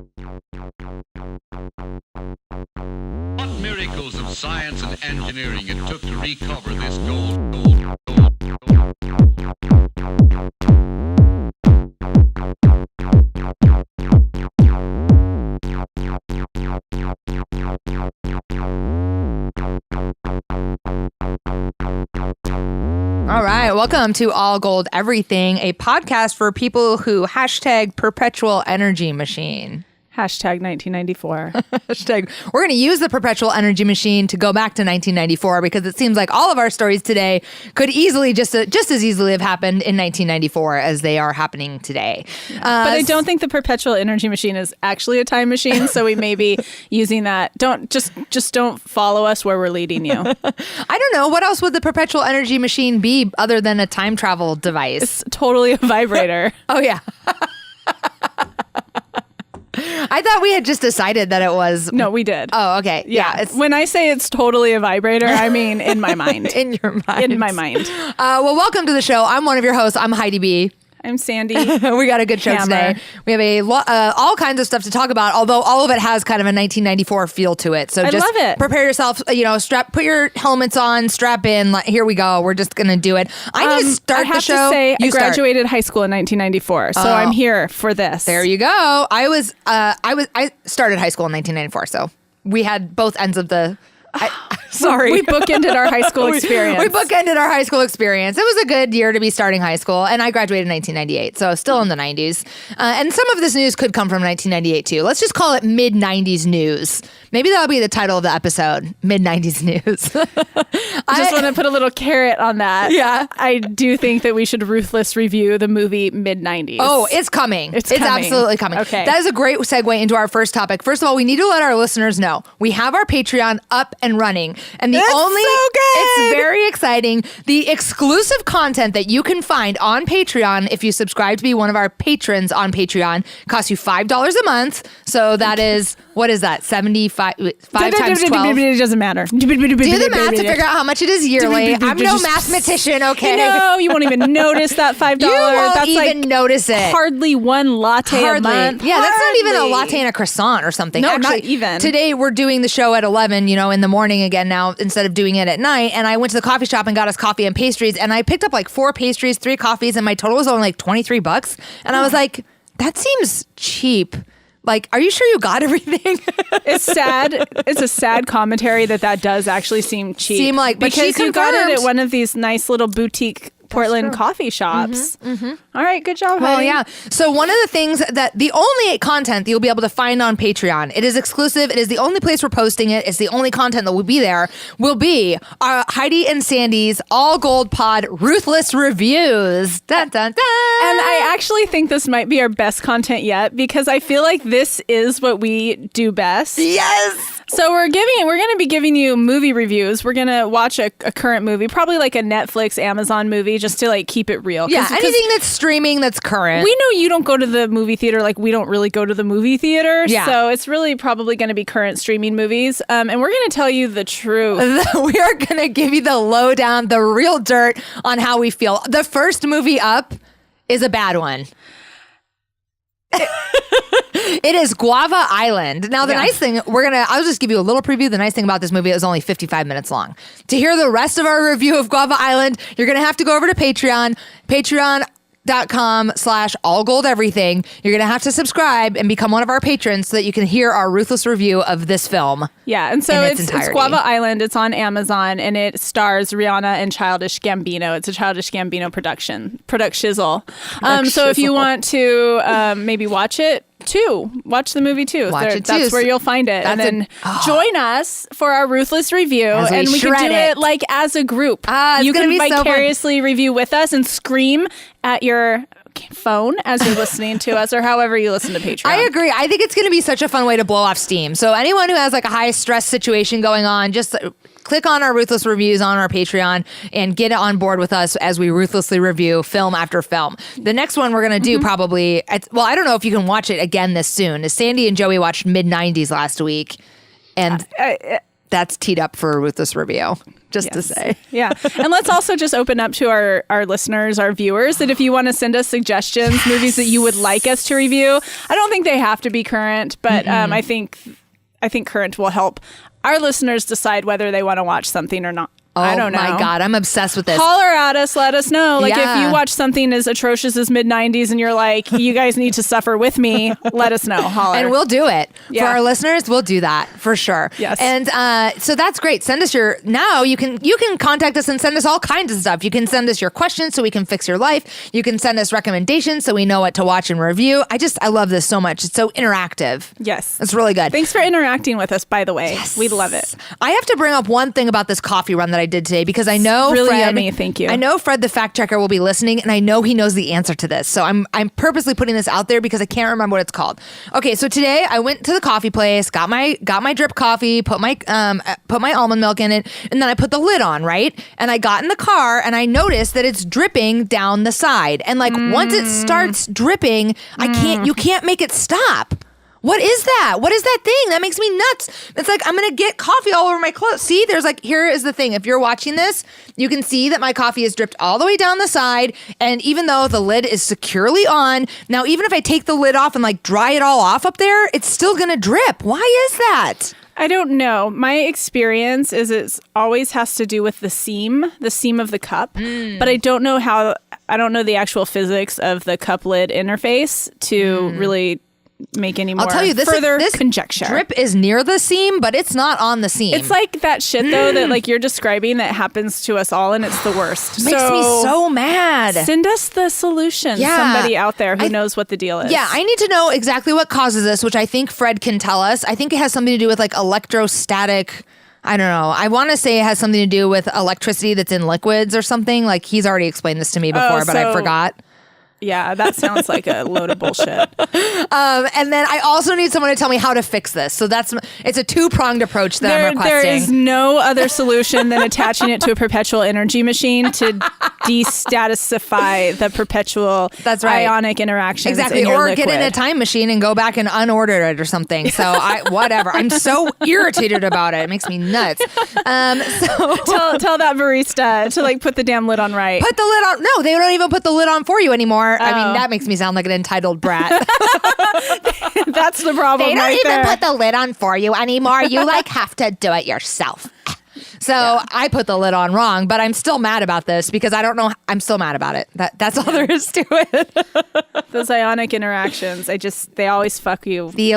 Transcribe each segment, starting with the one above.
What miracles of science and engineering it took to recover this gold. All right, welcome to All Gold Everything, a podcast for people who hashtag perpetual energy machine. Hashtag 1994. Hashtag, we're going to use the perpetual energy machine to go back to 1994 because it seems like all of our stories today could easily, just as easily have happened in 1994 as they are happening today. But I don't think the perpetual energy machine is actually a time machine, so we may be using that. Don't follow us where we're leading you. I don't know. What else would the perpetual energy machine be other than a time travel device? It's totally a vibrator. Oh, yeah. I thought we had just decided that it was. No, we did. Oh, okay. Yeah. When I say it's totally a vibrator, I mean in my mind. In your mind. In my mind. Well, welcome to the show. I'm one of your hosts. I'm Heidi B. I'm Sandy. We got a good show today. We have all kinds of stuff to talk about, although all of it has kind of a 1994 feel to it. So I just love it. Prepare yourself, put your helmets on, strap in. Here we go. We're just going to do it. I need to start the show. I have to say, I graduated high school in 1994, so I'm here for this. There you go. I started high school in 1994, so we had both ends of the... Sorry. We bookended our high school experience. We bookended our high school experience. It was a good year to be starting high school, and I graduated in 1998, so still in the 90s. And some of this news could come from 1998, too. Let's just call it mid-90s news. Maybe that'll be the title of the episode, mid-90s news. I just want to put a little carrot on that. Yeah. I do think that we should ruthless review the movie mid-90s. Oh, it's coming. It's coming. Absolutely coming. Okay. That is a great segue into our first topic. First of all, we need to let our listeners know we have our Patreon up and running. And it's very exciting. The exclusive content that you can find on Patreon, if you subscribe to be one of our patrons on Patreon, costs you $5 a month. So that is, what is that? 5 times 12? It doesn't matter. Do the math to figure out how much it is yearly. I'm no mathematician, okay? No, you won't even notice that $5. You won't that's even notice it. Hardly one latte a month. Yeah, that's not even a latte and a croissant or something. No, actually, not even. Today we're doing the show at 11, in the morning again now instead of doing it at night. And I went to the coffee shop and got us coffee and pastries. And I picked up like 4 pastries, 3 coffees, and my total was only like $23. And I was like, that seems cheap. Like, are you sure you got everything? It's sad. It's a sad commentary that does actually seem cheap. But because you got it at one of these nice little boutique Portland coffee shops. All right, good job, Well, Heidi. yeah. So one of the things that the only content that you'll be able to find on Patreon, it is exclusive. It is the only place we're posting it. It's the only content that will be there. Will be Heidi and Sandy's All Gold Pod Ruthless Reviews. Dun, dun, dun. And I actually think this might be our best content yet because I feel like this is what we do best. Yes. So we're going to be giving you movie reviews. We're going to watch a current movie, probably like a Netflix, Amazon movie, just to like keep it real. Yeah, anything that's streaming that's current. We know you don't go to the movie theater like we don't really go to the movie theater. Yeah. So it's really probably going to be current streaming movies. And we're going to tell you the truth. We are going to give you the lowdown, the real dirt on how we feel. The first movie up is a bad one. It is Guava Island. Now, the nice thing, I'll just give you a little preview. The nice thing about this movie, it was only 55 minutes long. To hear the rest of our review of Guava Island, you're going to have to go over to Patreon. Patreon.com/allgoldeverything. You're going to have to subscribe and become one of our patrons so that you can hear our ruthless review of this film. Yeah, and so it's Guava Island. It's on Amazon, and it stars Rihanna and Childish Gambino. It's a Childish Gambino production shizzle. So if you want to maybe watch it, watch the movie too. That's where you'll find it. And then join us for our ruthless review. And we can do it like as a group. You can vicariously review with us and scream at your phone as you're listening to us or however you listen to Patreon. I agree. I think it's going to be such a fun way to blow off steam. So anyone who has like a high stress situation going on, just click on our Ruthless Reviews on our Patreon and get on board with us as we ruthlessly review film after film. The next one we're going to do probably, I don't know if you can watch it again this soon. Sandy and Joey watched mid-90s last week. And that's teed up for a ruthless review. Just to say. Yeah. And let's also just open up to our listeners, our viewers, that if you want to send us suggestions, movies that you would like us to review, I don't think they have to be current, but I think current will help our listeners decide whether they want to watch something or not. I don't know. Oh my God, I'm obsessed with this. Holler at us, let us know. Like if you watch something as atrocious as mid-90s and you're like, you guys need to suffer with me, let us know. Holler. And we'll do it. For our listeners, we'll do that for sure. Yes. And so that's great. Send us you can contact us and send us all kinds of stuff. You can send us your questions so we can fix your life. You can send us recommendations so we know what to watch and review. I love this so much. It's so interactive. Yes. It's really good. Thanks for interacting with us, by the way. Yes. We love it. I have to bring up one thing about this coffee run that I did today because I know really Fred, yummy. Thank you. I know Fred the fact checker will be listening, and I know he knows the answer to this. So I'm purposely putting this out there because I can't remember what it's called. Okay, so today I went to the coffee place, got my drip coffee, put my almond milk in it, and then I put the lid on, right? And I got in the car and I noticed that it's dripping down the side. And like once it starts dripping, you can't make it stop. What is that? What is that thing? That makes me nuts. It's like, I'm going to get coffee all over my clothes. See, here is the thing. If you're watching this, you can see that my coffee is dripped all the way down the side. And even though the lid is securely on, now even if I take the lid off and like dry it all off up there, it's still going to drip. Why is that? I don't know. My experience is it always has to do with the seam of the cup. But I don't know the actual physics of the cup lid interface to really make any more. I'll tell you, this conjecture. Drip is near the seam, but it's not on the seam. It's like that shit though that like you're describing that happens to us all, and it's the worst. Makes me so mad. Send us the solution. Somebody out there who knows what the deal is. Yeah, I need to know exactly what causes this, which I think Fred can tell us. I think it has something to do with like electrostatic. I don't know. I want to say it has something to do with electricity that's in liquids or something. Like he's already explained this to me before, but I forgot. Yeah, that sounds like a load of bullshit. And then I also need someone to tell me how to fix this. So it's a two-pronged approach that I'm requesting. There is no other solution than attaching it to a perpetual energy machine to destaticify the perpetual ionic interactions. Exactly. In your or liquid. get in a time machine and go back and unorder it or something. So whatever. I'm so irritated about it. It makes me nuts. So tell that barista to like put the damn lid on right. Put the lid on. No, they don't even put the lid on for you anymore. I mean, that makes me sound like an entitled brat. That's the problem. They don't even put the lid on for you anymore. You like have to do it yourself. So I put the lid on wrong, but I'm still mad about this because I don't know. I'm still mad about it. That's all there is to it. Those ionic interactions, they always fuck you. The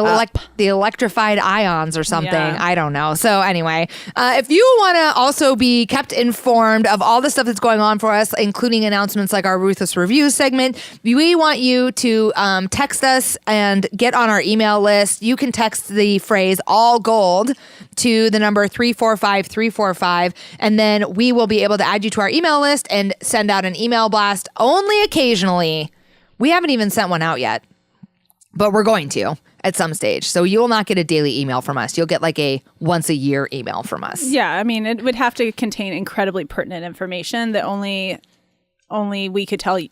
electrified ions or something. Yeah. I don't know. So anyway, if you want to also be kept informed of all the stuff that's going on for us, including announcements like our Ruthless Reviews segment, we want you to text us and get on our email list. You can text the phrase all gold to the number 345-345, and then we will be able to add you to our email list and send out an email blast only occasionally. We haven't even sent one out yet, but we're going to at some stage. So you will not get a daily email from us. You'll get like a once a year email from us. Yeah, I mean, it would have to contain incredibly pertinent information that only we could tell you.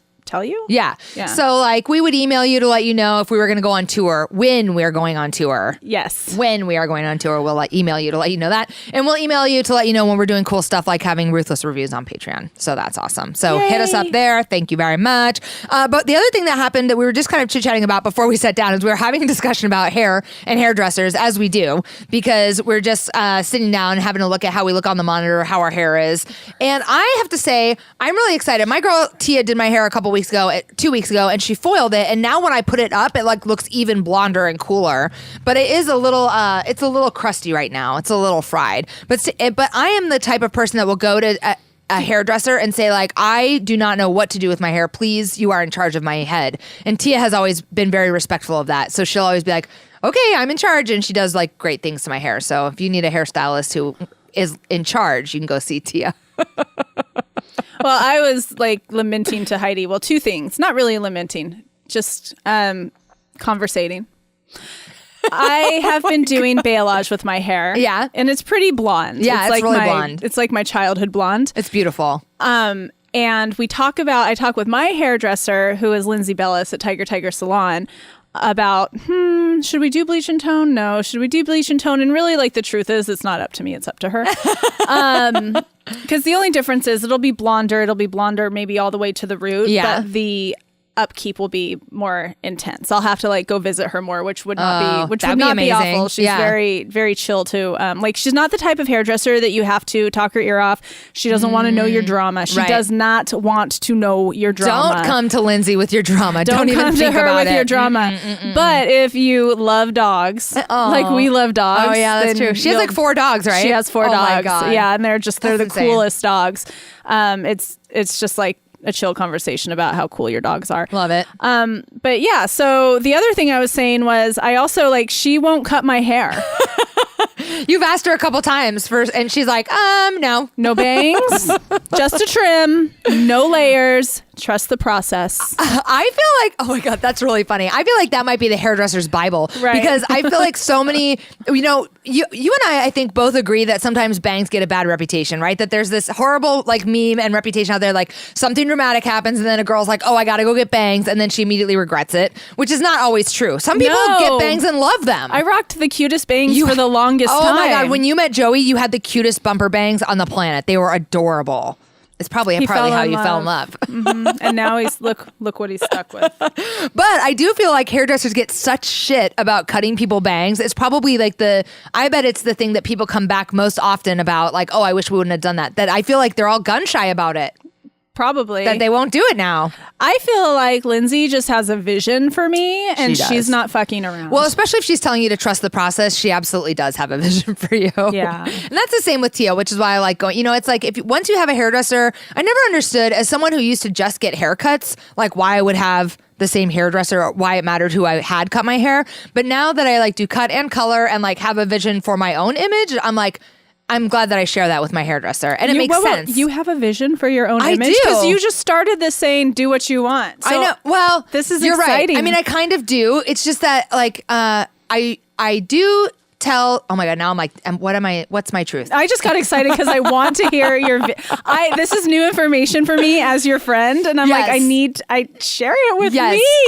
Yeah. So like we would email you to let you know if we were going to go on tour, when we're going on tour. Yes. When we are going on tour, we'll email you to let you know that. And we'll email you to let you know when we're doing cool stuff like having Ruthless Reviews on Patreon. So that's awesome. So hit us up there. Thank you very much. But the other thing that happened that we were just kind of chit-chatting about before we sat down is we were having a discussion about hair and hairdressers, as we do, because we're just sitting down and having a look at how we look on the monitor, how our hair is. And I have to say, I'm really excited. My girl Tia did my hair a couple 2 weeks ago, and she foiled it. And now when I put it up, it like looks even blonder and cooler. But it is it's a little crusty right now. It's a little fried. But I am the type of person that will go to a hairdresser and say like, I do not know what to do with my hair. Please, you are in charge of my head. And Tia has always been very respectful of that. So she'll always be like, okay, I'm in charge. And she does like great things to my hair. So if you need a hairstylist who is in charge, you can go see Tia. Well, I was like lamenting to Heidi. Well, two things. Not really lamenting, just conversating. I have been doing balayage with my hair. Yeah. And it's pretty blonde. Yeah, it's like really blonde. It's like my childhood blonde. It's beautiful. And I talk with my hairdresser, who is Lindsay Bellis at Tiger Salon, about, should we do bleach and tone? No. Should we do bleach and tone? And really, like, the truth is, it's not up to me. It's up to her. Because the only difference is it'll be blonder. It'll be blonder maybe all the way to the root. Yeah. But the upkeep will be more intense. I'll have to like go visit her more, which would not be awful. She's very, very chill too. Like she's not the type of hairdresser that you have to talk her ear off. She doesn't want to know your drama. She does not want to know your drama. Don't come to Lindsay with your drama. Don't even come think to her about with it. your drama. But if you love dogs, like we love dogs. Oh yeah, that's true. She has like 4 dogs, right? She has 4 dogs. My God. Yeah, and they're the insane. coolest dogs. It's just like a chill conversation about how cool your dogs are. Love it. But yeah, so the other thing I was saying was I also like, she won't cut my hair. You've asked her a couple times and she's like, no. No bangs, just a trim, no layers. Trust the process. I feel like, oh my God, that's really funny. I feel like that might be the hairdresser's Bible. Right. Because I feel like so many, you and I think both agree that sometimes bangs get a bad reputation, right? That there's this horrible like meme and reputation out there, like something dramatic happens and then a girl's like, oh, I got to go get bangs. And then she immediately regrets it, which is not always true. Some people get bangs and love them. I rocked the cutest bangs for the longest time. Oh my God. When you met Joey, you had the cutest bumper bangs on the planet. They were adorable. It's probably how you fell in love. Mm-hmm. And now he's look what he's stuck with. But I do feel like hairdressers get such shit about cutting people bangs. It's probably like I bet it's the thing that people come back most often about, like, oh, I wish we wouldn't have done that. That I feel like they're all gun shy about it. Probably. That they won't do it now. I feel like Lindsay just has a vision for me and she's not fucking around. Well, especially if she's telling you to trust the process, she absolutely does have a vision for you. Yeah. And that's the same with Tia, which is why I like going, it's like once you have a hairdresser, I never understood as someone who used to just get haircuts, like why I would have the same hairdresser or why it mattered who I had cut my hair. But now that I like do cut and color and like have a vision for my own image, I'm glad that I share that with my hairdresser. And it makes sense. You have a vision for your own image? I do. Because you just started this saying, do what you want. So I know. Well, this is you're exciting. Right. I mean, I kind of do. It's just that like I do tell, oh my God, now I'm like, what's my truth? I just got excited because I want to hear this is new information for me as your friend. And I'm like, I share it with me.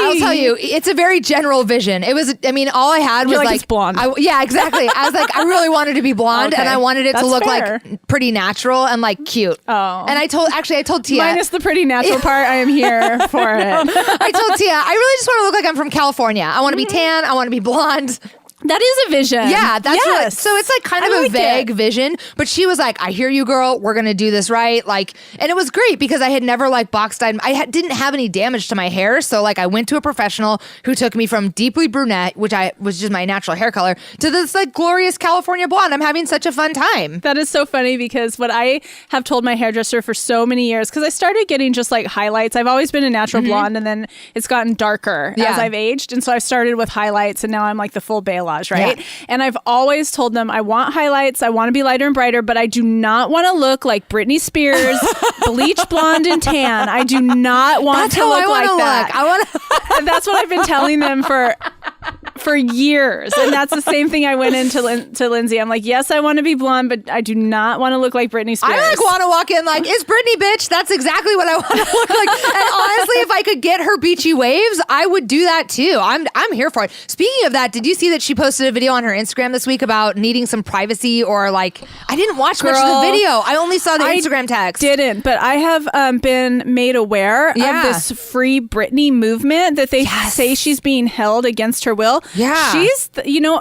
I'll tell you, it's a very general vision. It was, all I had was like it's blonde. Yeah, exactly. I was like, I really wanted to be blonde and I wanted it to look like pretty natural and like cute. Oh. And I told Tia. Minus the pretty natural part, I am here for it. I told Tia, I really just want to look like I'm from California. I want to be tan. I want to be blonde. That is a vision. Yeah, that's right. So it's like kind of a vague vision, but she was like, I hear you, girl. We're going to do this right. Like, and it was great because I had never like box dyed. Didn't have any damage to my hair. So like I went to a professional who took me from deeply brunette, which was just my natural hair color, to this like glorious California blonde. I'm having such a fun time. That is so funny because what I have told my hairdresser for so many years, because I started getting just like highlights. I've always been a natural blonde and then it's gotten darker as I've aged. And so I've started with highlights and now I'm like the full Bailage. Right. Yeah. And I've always told them I want highlights. I want to be lighter and brighter, but I do not want to look like Britney Spears, bleach blonde and tan. I do not want to look like that. And that's what I've been telling them for years. And that's the same thing I went into to Lindsay. I'm like, yes, I want to be blonde, but I do not want to look like Britney Spears. I like want to walk in like, it's Britney, bitch. That's exactly what I want to look like. And honestly, if I could get her beachy waves, I would do that too. I'm here for it. Speaking of that, did you see that she posted a video on her Instagram this week about needing some privacy or like, I didn't watch much of the video. I only saw the Instagram text. Didn't, but I have been made aware of this Free Britney movement that they say she's being held against her will. Yeah. She's,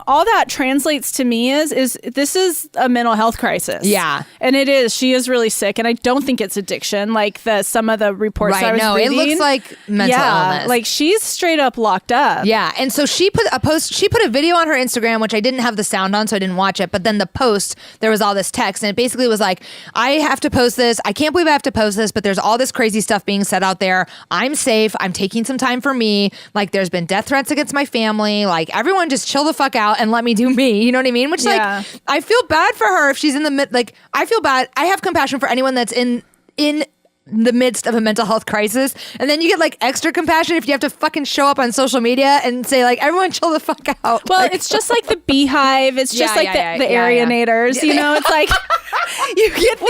all that translates to me is this is a mental health crisis. Yeah. And it is. She is really sick. And I don't think it's addiction like some of the reports I was reading. It looks like mental illness. Like she's straight up locked up. Yeah. And so she put a video on her Instagram, which I didn't have the sound on, so I didn't watch it. But then the post, there was all this text and it basically was like, I have to post this. I can't believe I have to post this, but there's all this crazy stuff being said out there. I'm safe. I'm taking some time for me. Like there's been death threats against my family. Like everyone just chill the fuck out and let me do me. You know what I mean? Which like, I feel bad for her if she's in the mid, like I feel bad. I have compassion for anyone that's in the midst of a mental health crisis. And then you get like extra compassion if you have to fucking show up on social media and say like, everyone chill the fuck out. Well, like, it's just like the beehive. It's just like the Arianators, it's like you get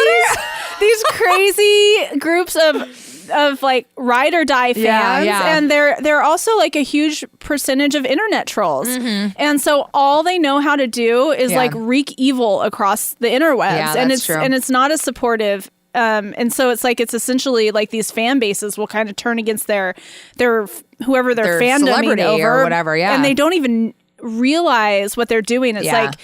these crazy groups of of like ride or die fans, and they're also like a huge percentage of internet trolls, and so all they know how to do is like wreak evil across the interwebs, and it's not as supportive. And so it's essentially like these fan bases will kind of turn against their whoever their fandoming over or whatever, and they don't even realize what they're doing. It's like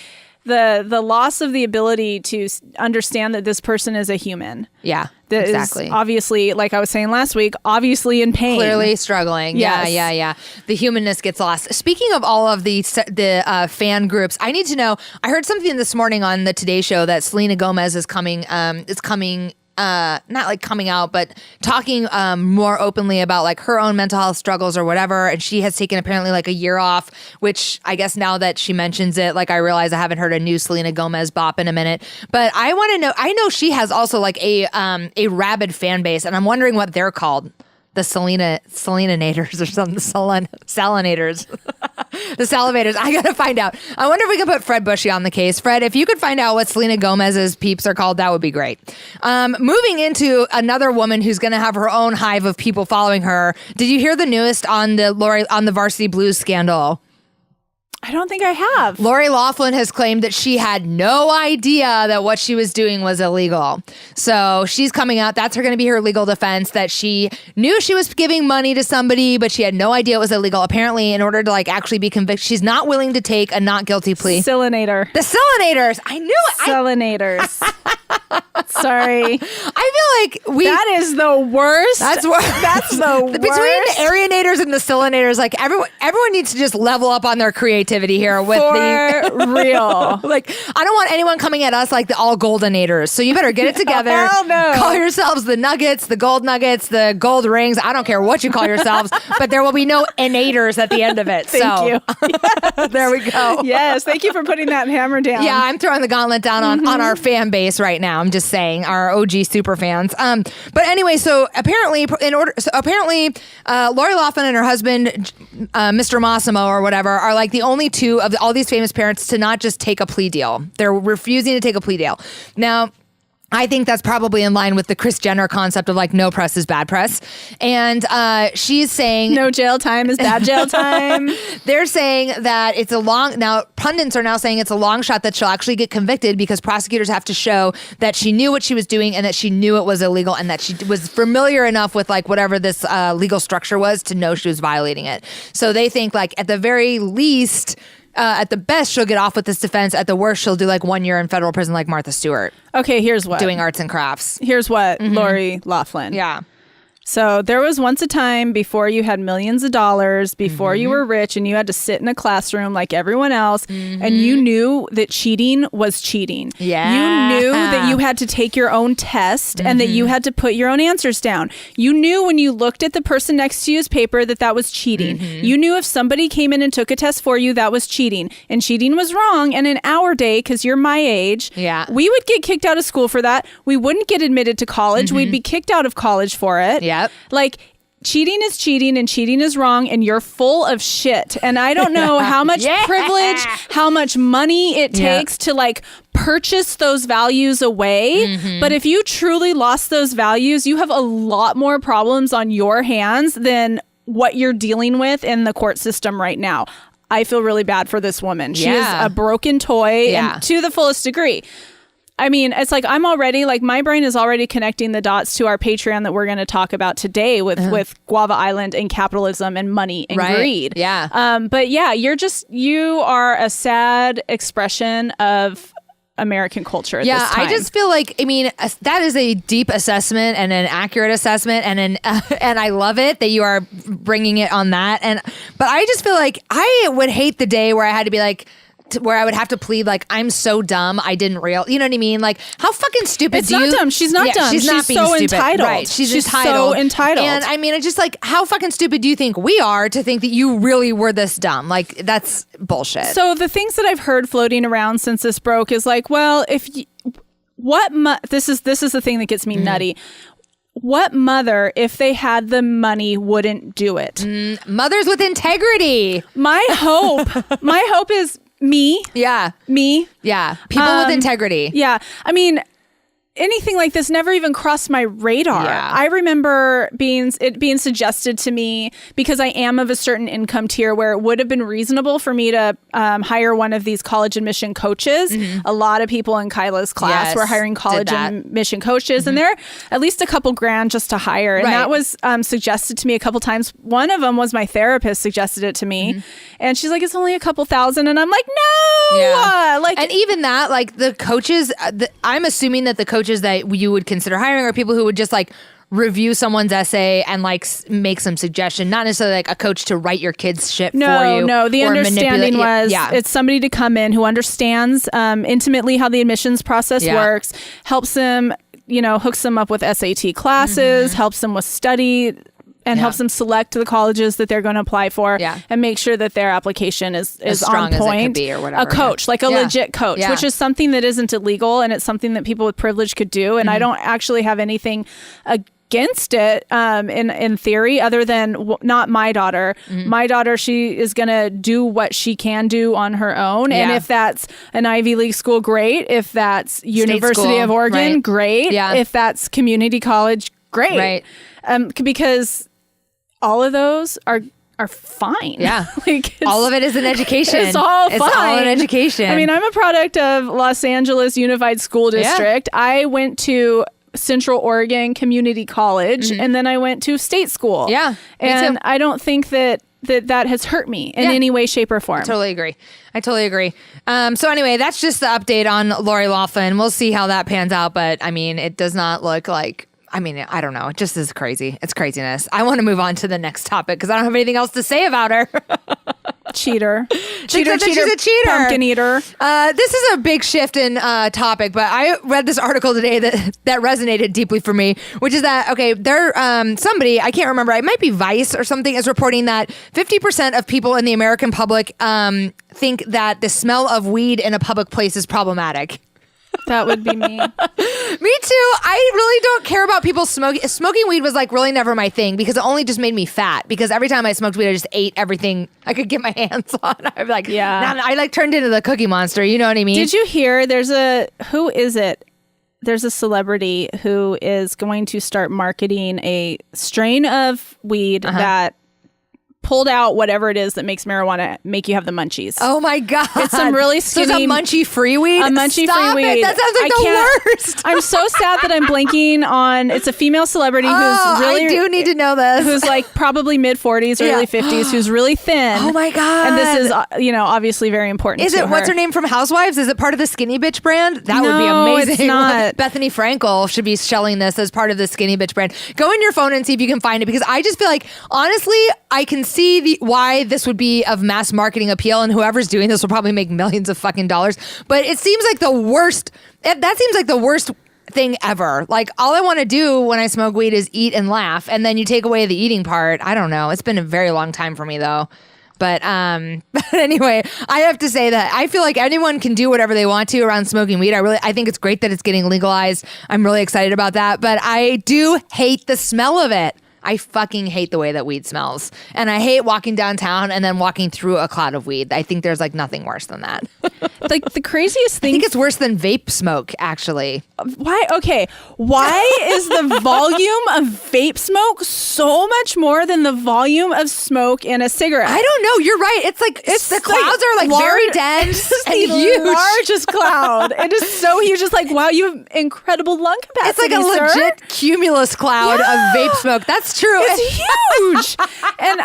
the loss of the ability to understand that this person is a human. Yeah, that exactly. Is obviously, like I was saying last week, obviously in pain, clearly struggling. Yes. Yeah. The humanness gets lost. Speaking of all of the fan groups, I need to know. I heard something this morning on the Today Show that Selena Gomez is coming. Not like coming out, but talking more openly about like her own mental health struggles or whatever. And she has taken apparently like a year off, which I guess now that she mentions it, like I realize I haven't heard a new Selena Gomez bop in a minute. But I want to know, I know she has also like a rabid fan base, and I'm wondering what they're called. The Selena-nators or something, the salinators, the salivators. I gotta find out. I wonder if we can put Fred Bushy on the case. Fred, if you could find out what Selena Gomez's peeps are called, that would be great. Moving into another woman who's gonna have her own hive of people following her. Did you hear the newest on the Varsity Blues scandal? I don't think I have. Lori Loughlin has claimed that she had no idea that what she was doing was illegal. So she's coming out. That's going to be her legal defense, that she knew she was giving money to somebody, but she had no idea it was illegal. Apparently, in order to like actually be convicted, she's not willing to take a not guilty plea. Silinator. The Silinators. I knew it. Silinators. Sorry. I feel like that is the worst. That's the worst. Between the Arianators and the Silinators, like everyone needs to just level up on their creativity here with real. Like, I don't want anyone coming at us like the all goldenators. So you better get it together. Hell no. Call yourselves the Nuggets, the gold nuggets, the gold rings. I don't care what you call yourselves, but there will be no innators at the end of it. Thank you. Yes. There we go. Yes. Thank you for putting that hammer down. Yeah, I'm throwing the gauntlet down on our fan base right now. I'm just saying, our OG super fans. But anyway, so apparently Lori Loughlin and her husband, Mr. Massimo or whatever, are like the only two of all these famous parents to not just take a plea deal. They're refusing to take a plea deal. Now, I think that's probably in line with the Kris Jenner concept of like no press is bad press. And she's saying no jail time is bad jail time. They're saying that it's pundits are now saying it's a long shot that she'll actually get convicted because prosecutors have to show that she knew what she was doing and that she knew it was illegal and that she was familiar enough with like whatever this legal structure was to know she was violating it. So they think like at the very least, at the best, she'll get off with this defense. At the worst, she'll do like 1 year in federal prison like Martha Stewart. Okay, here's what. Doing arts and crafts. Here's what, Lori Loughlin. Yeah. So there was once a time before you had millions of dollars, before you were rich, and you had to sit in a classroom like everyone else, and you knew that cheating was cheating. Yeah. You knew that you had to take your own test and that you had to put your own answers down. You knew when you looked at the person next to you's paper that was cheating. You knew if somebody came in and took a test for you, that was cheating. And cheating was wrong. And in our day, because you're my age, we would get kicked out of school for that. We wouldn't get admitted to college. We'd be kicked out of college for it. Yep. Like, cheating is cheating and cheating is wrong and you're full of shit. And I don't know how much privilege, how much money it takes to like purchase those values away. But if you truly lost those values, you have a lot more problems on your hands than what you're dealing with in the court system right now. I feel really bad for this woman. She is a broken toy and to the fullest degree. I mean, it's like I'm already like my brain is already connecting the dots to our Patreon that we're going to talk about today with Guava Island and capitalism and money and greed. Yeah. But yeah, you are a sad expression of American culture at this time. I just feel like, I mean, that is a deep assessment and an accurate assessment and and I love it that you are bringing it on that. But I just feel like I would hate the day where I had to be like, where I would have to plead like, I'm so dumb, I didn't you know what I mean? Like, how fucking stupid it's not dumb. She's not dumb. She's not being so stupid. Entitled. Right. She's entitled. So entitled. And I mean, it's just like, how fucking stupid do you think we are to think that you really were this dumb? Like, that's bullshit. So the things that I've heard floating around since this broke is like, well, this is the thing that gets me nutty. What mother, if they had the money, wouldn't do it? Mothers with integrity. My hope is me. Yeah. Me. Yeah. People with integrity. Yeah. I mean, anything like this never even crossed my radar. Yeah. I remember it being suggested to me because I am of a certain income tier where it would have been reasonable for me to hire one of these college admission coaches. A lot of people in Kyla's class were hiring college admission coaches, and they're at least a couple grand just to hire. And that was suggested to me a couple times. One of them was my therapist suggested it to me, and she's like, "It's only a couple thousand," and I'm like, "No!" And even that, like the coaches, I'm assuming that the coaches that you would consider hiring are people who would just like review someone's essay and like make some suggestion, not necessarily like a coach to write your kids shit for you. No, the understanding was it's somebody to come in who understands intimately how the admissions process works, helps them, hooks them up with SAT classes, helps them with study, and helps them select the colleges that they're going to apply for, and make sure that their application is on point. As it could be or whatever. A coach, like a legit coach, which is something that isn't illegal, and it's something that people with privilege could do. And I don't actually have anything against it in theory, other than not my daughter. My daughter, she is going to do what she can do on her own. And if that's an Ivy League school, great. If that's University of Oregon, great. If that's community college, great. Because all of those are fine. Yeah. All of it is an education. It's all fine. It's all an education. I mean, I'm a product of Los Angeles Unified School District. I went to Central Oregon Community College, and then I went to state school. Yeah. And I don't think that has hurt me in any way, shape, or form. I totally agree. So anyway, that's just the update on Lori Loughlin. We'll see how that pans out. But I mean, it does not look like, I don't know. It just is crazy. It's craziness. I want to move on to the next topic because I don't have anything else to say about her. Cheater. She's a cheater. Pumpkin eater. This is a big shift in topic, but I read this article today that resonated deeply for me, which is that, okay, somebody, I can't remember, it might be Vice or something, is reporting that 50% of people in the American public think that the smell of weed in a public place is problematic. That would be me. Me too. I really don't care about people smoking. Smoking weed was like really never my thing because it only just made me fat. Because every time I smoked weed, I just ate everything I could get my hands on. I'd be like, I like turned into the Cookie Monster. You know what I mean? Did you hear? Who is it? There's a celebrity who is going to start marketing a strain of weed that pulled out whatever it is that makes marijuana make you have the munchies. Oh my God. It's some really skinny... So it's a munchy free weed? A munchy free weed. That sounds like the worst. I'm so sad that I'm blanking on... It's a female celebrity who's really... I do need to know this. Who's like probably mid-40s, early 50s, who's really thin. Oh my God. And this is, obviously very important to her. What's her name from Housewives? Is it part of the Skinny Bitch brand? That would be amazing. It's not. Bethany Frankel should be selling this as part of the Skinny Bitch brand. Go in your phone and see if you can find it because I just feel like, honestly, I can see why this would be of mass marketing appeal, and whoever's doing this will probably make millions of fucking dollars. But it seems like the worst. That seems like the worst thing ever. Like, all I want to do when I smoke weed is eat and laugh, and then you take away the eating part. I don't know. It's been a very long time for me though. But anyway, I have to say that I feel like anyone can do whatever they want to around smoking weed. I think it's great that it's getting legalized. I'm really excited about that. But I do hate the smell of it. I fucking hate the way that weed smells. And I hate walking downtown and then walking through a cloud of weed. I think there's like nothing worse than that. Like the craziest thing... I think it's worse than vape smoke, actually. Why? Okay. Why is the volume of vape smoke so much more than the volume of smoke in a cigarette? I don't know. You're right. It's like the clouds are like very dense and huge. Largest cloud. It is so huge. It's like, wow, you have incredible lung capacity. It's like a legit cumulus cloud of vape smoke. That's true. It's huge. And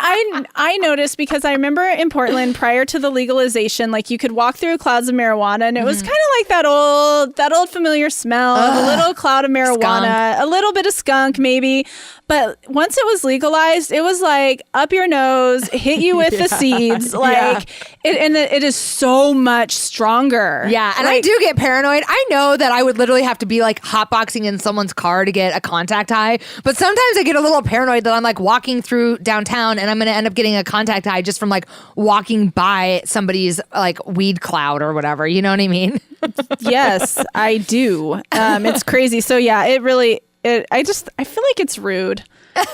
I noticed because I remember in Portland prior to the legalization, like you could walk through clouds of marijuana and it was kind of like that old familiar smell of a little cloud of marijuana, a little bit of skunk maybe. But once it was legalized, it was like up your nose, hit you with the seeds. Like it is so much stronger. Yeah. And I do get paranoid. I know that I would literally have to be like hotboxing in someone's car to get a contact high. But sometimes I get a little paranoid that I'm like walking through downtown and I'm going to end up getting a contact high just from like walking by somebody's like weed cloud or whatever. You know what I mean? Yes, I do. It's crazy. So yeah, I feel like it's rude.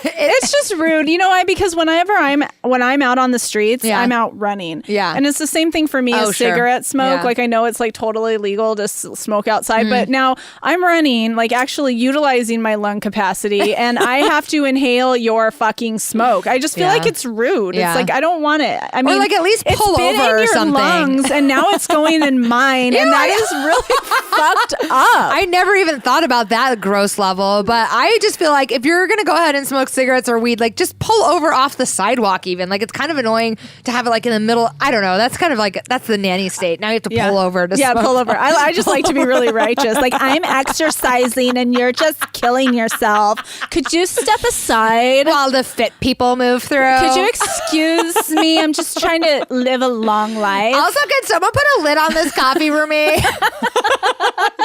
It's just rude. You know why? Because when I'm out on the streets, I'm out running. Yeah. And it's the same thing for me as cigarette smoke. Yeah. Like I know it's like totally legal to smoke outside, but now I'm running, like actually utilizing my lung capacity, and I have to inhale your fucking smoke. I just feel like it's rude. It's like I don't want it. I mean, or like at least pull over or something. Lungs, and now it's going in mine, and that is really fucked up. I never even thought about that gross level, but I just feel like if you're gonna go ahead and smoke cigarettes or weed, like just pull over off the sidewalk. Even like it's kind of annoying to have it like in the middle. I don't know. That's kind of like that's the nanny state. Now you have to pull over to smoke. Pull over. I just like to be really righteous. Like I'm exercising and you're just killing yourself. Could you step aside while the fit people move through? Could you excuse me? I'm just trying to live a long life. Also, can someone put a lid on this coffee for me?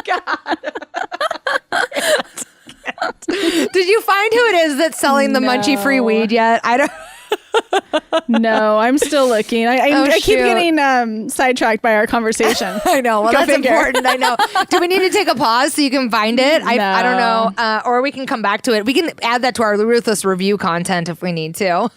God. Did you find who it is that's selling the munchie free weed yet? I don't. No, I'm still looking. I keep getting sidetracked by our conversation. I know. Well, that's important. I know. Do we need to take a pause so you can find it? No. I don't know. Or we can come back to it. We can add that to our Ruthless Review content if we need to.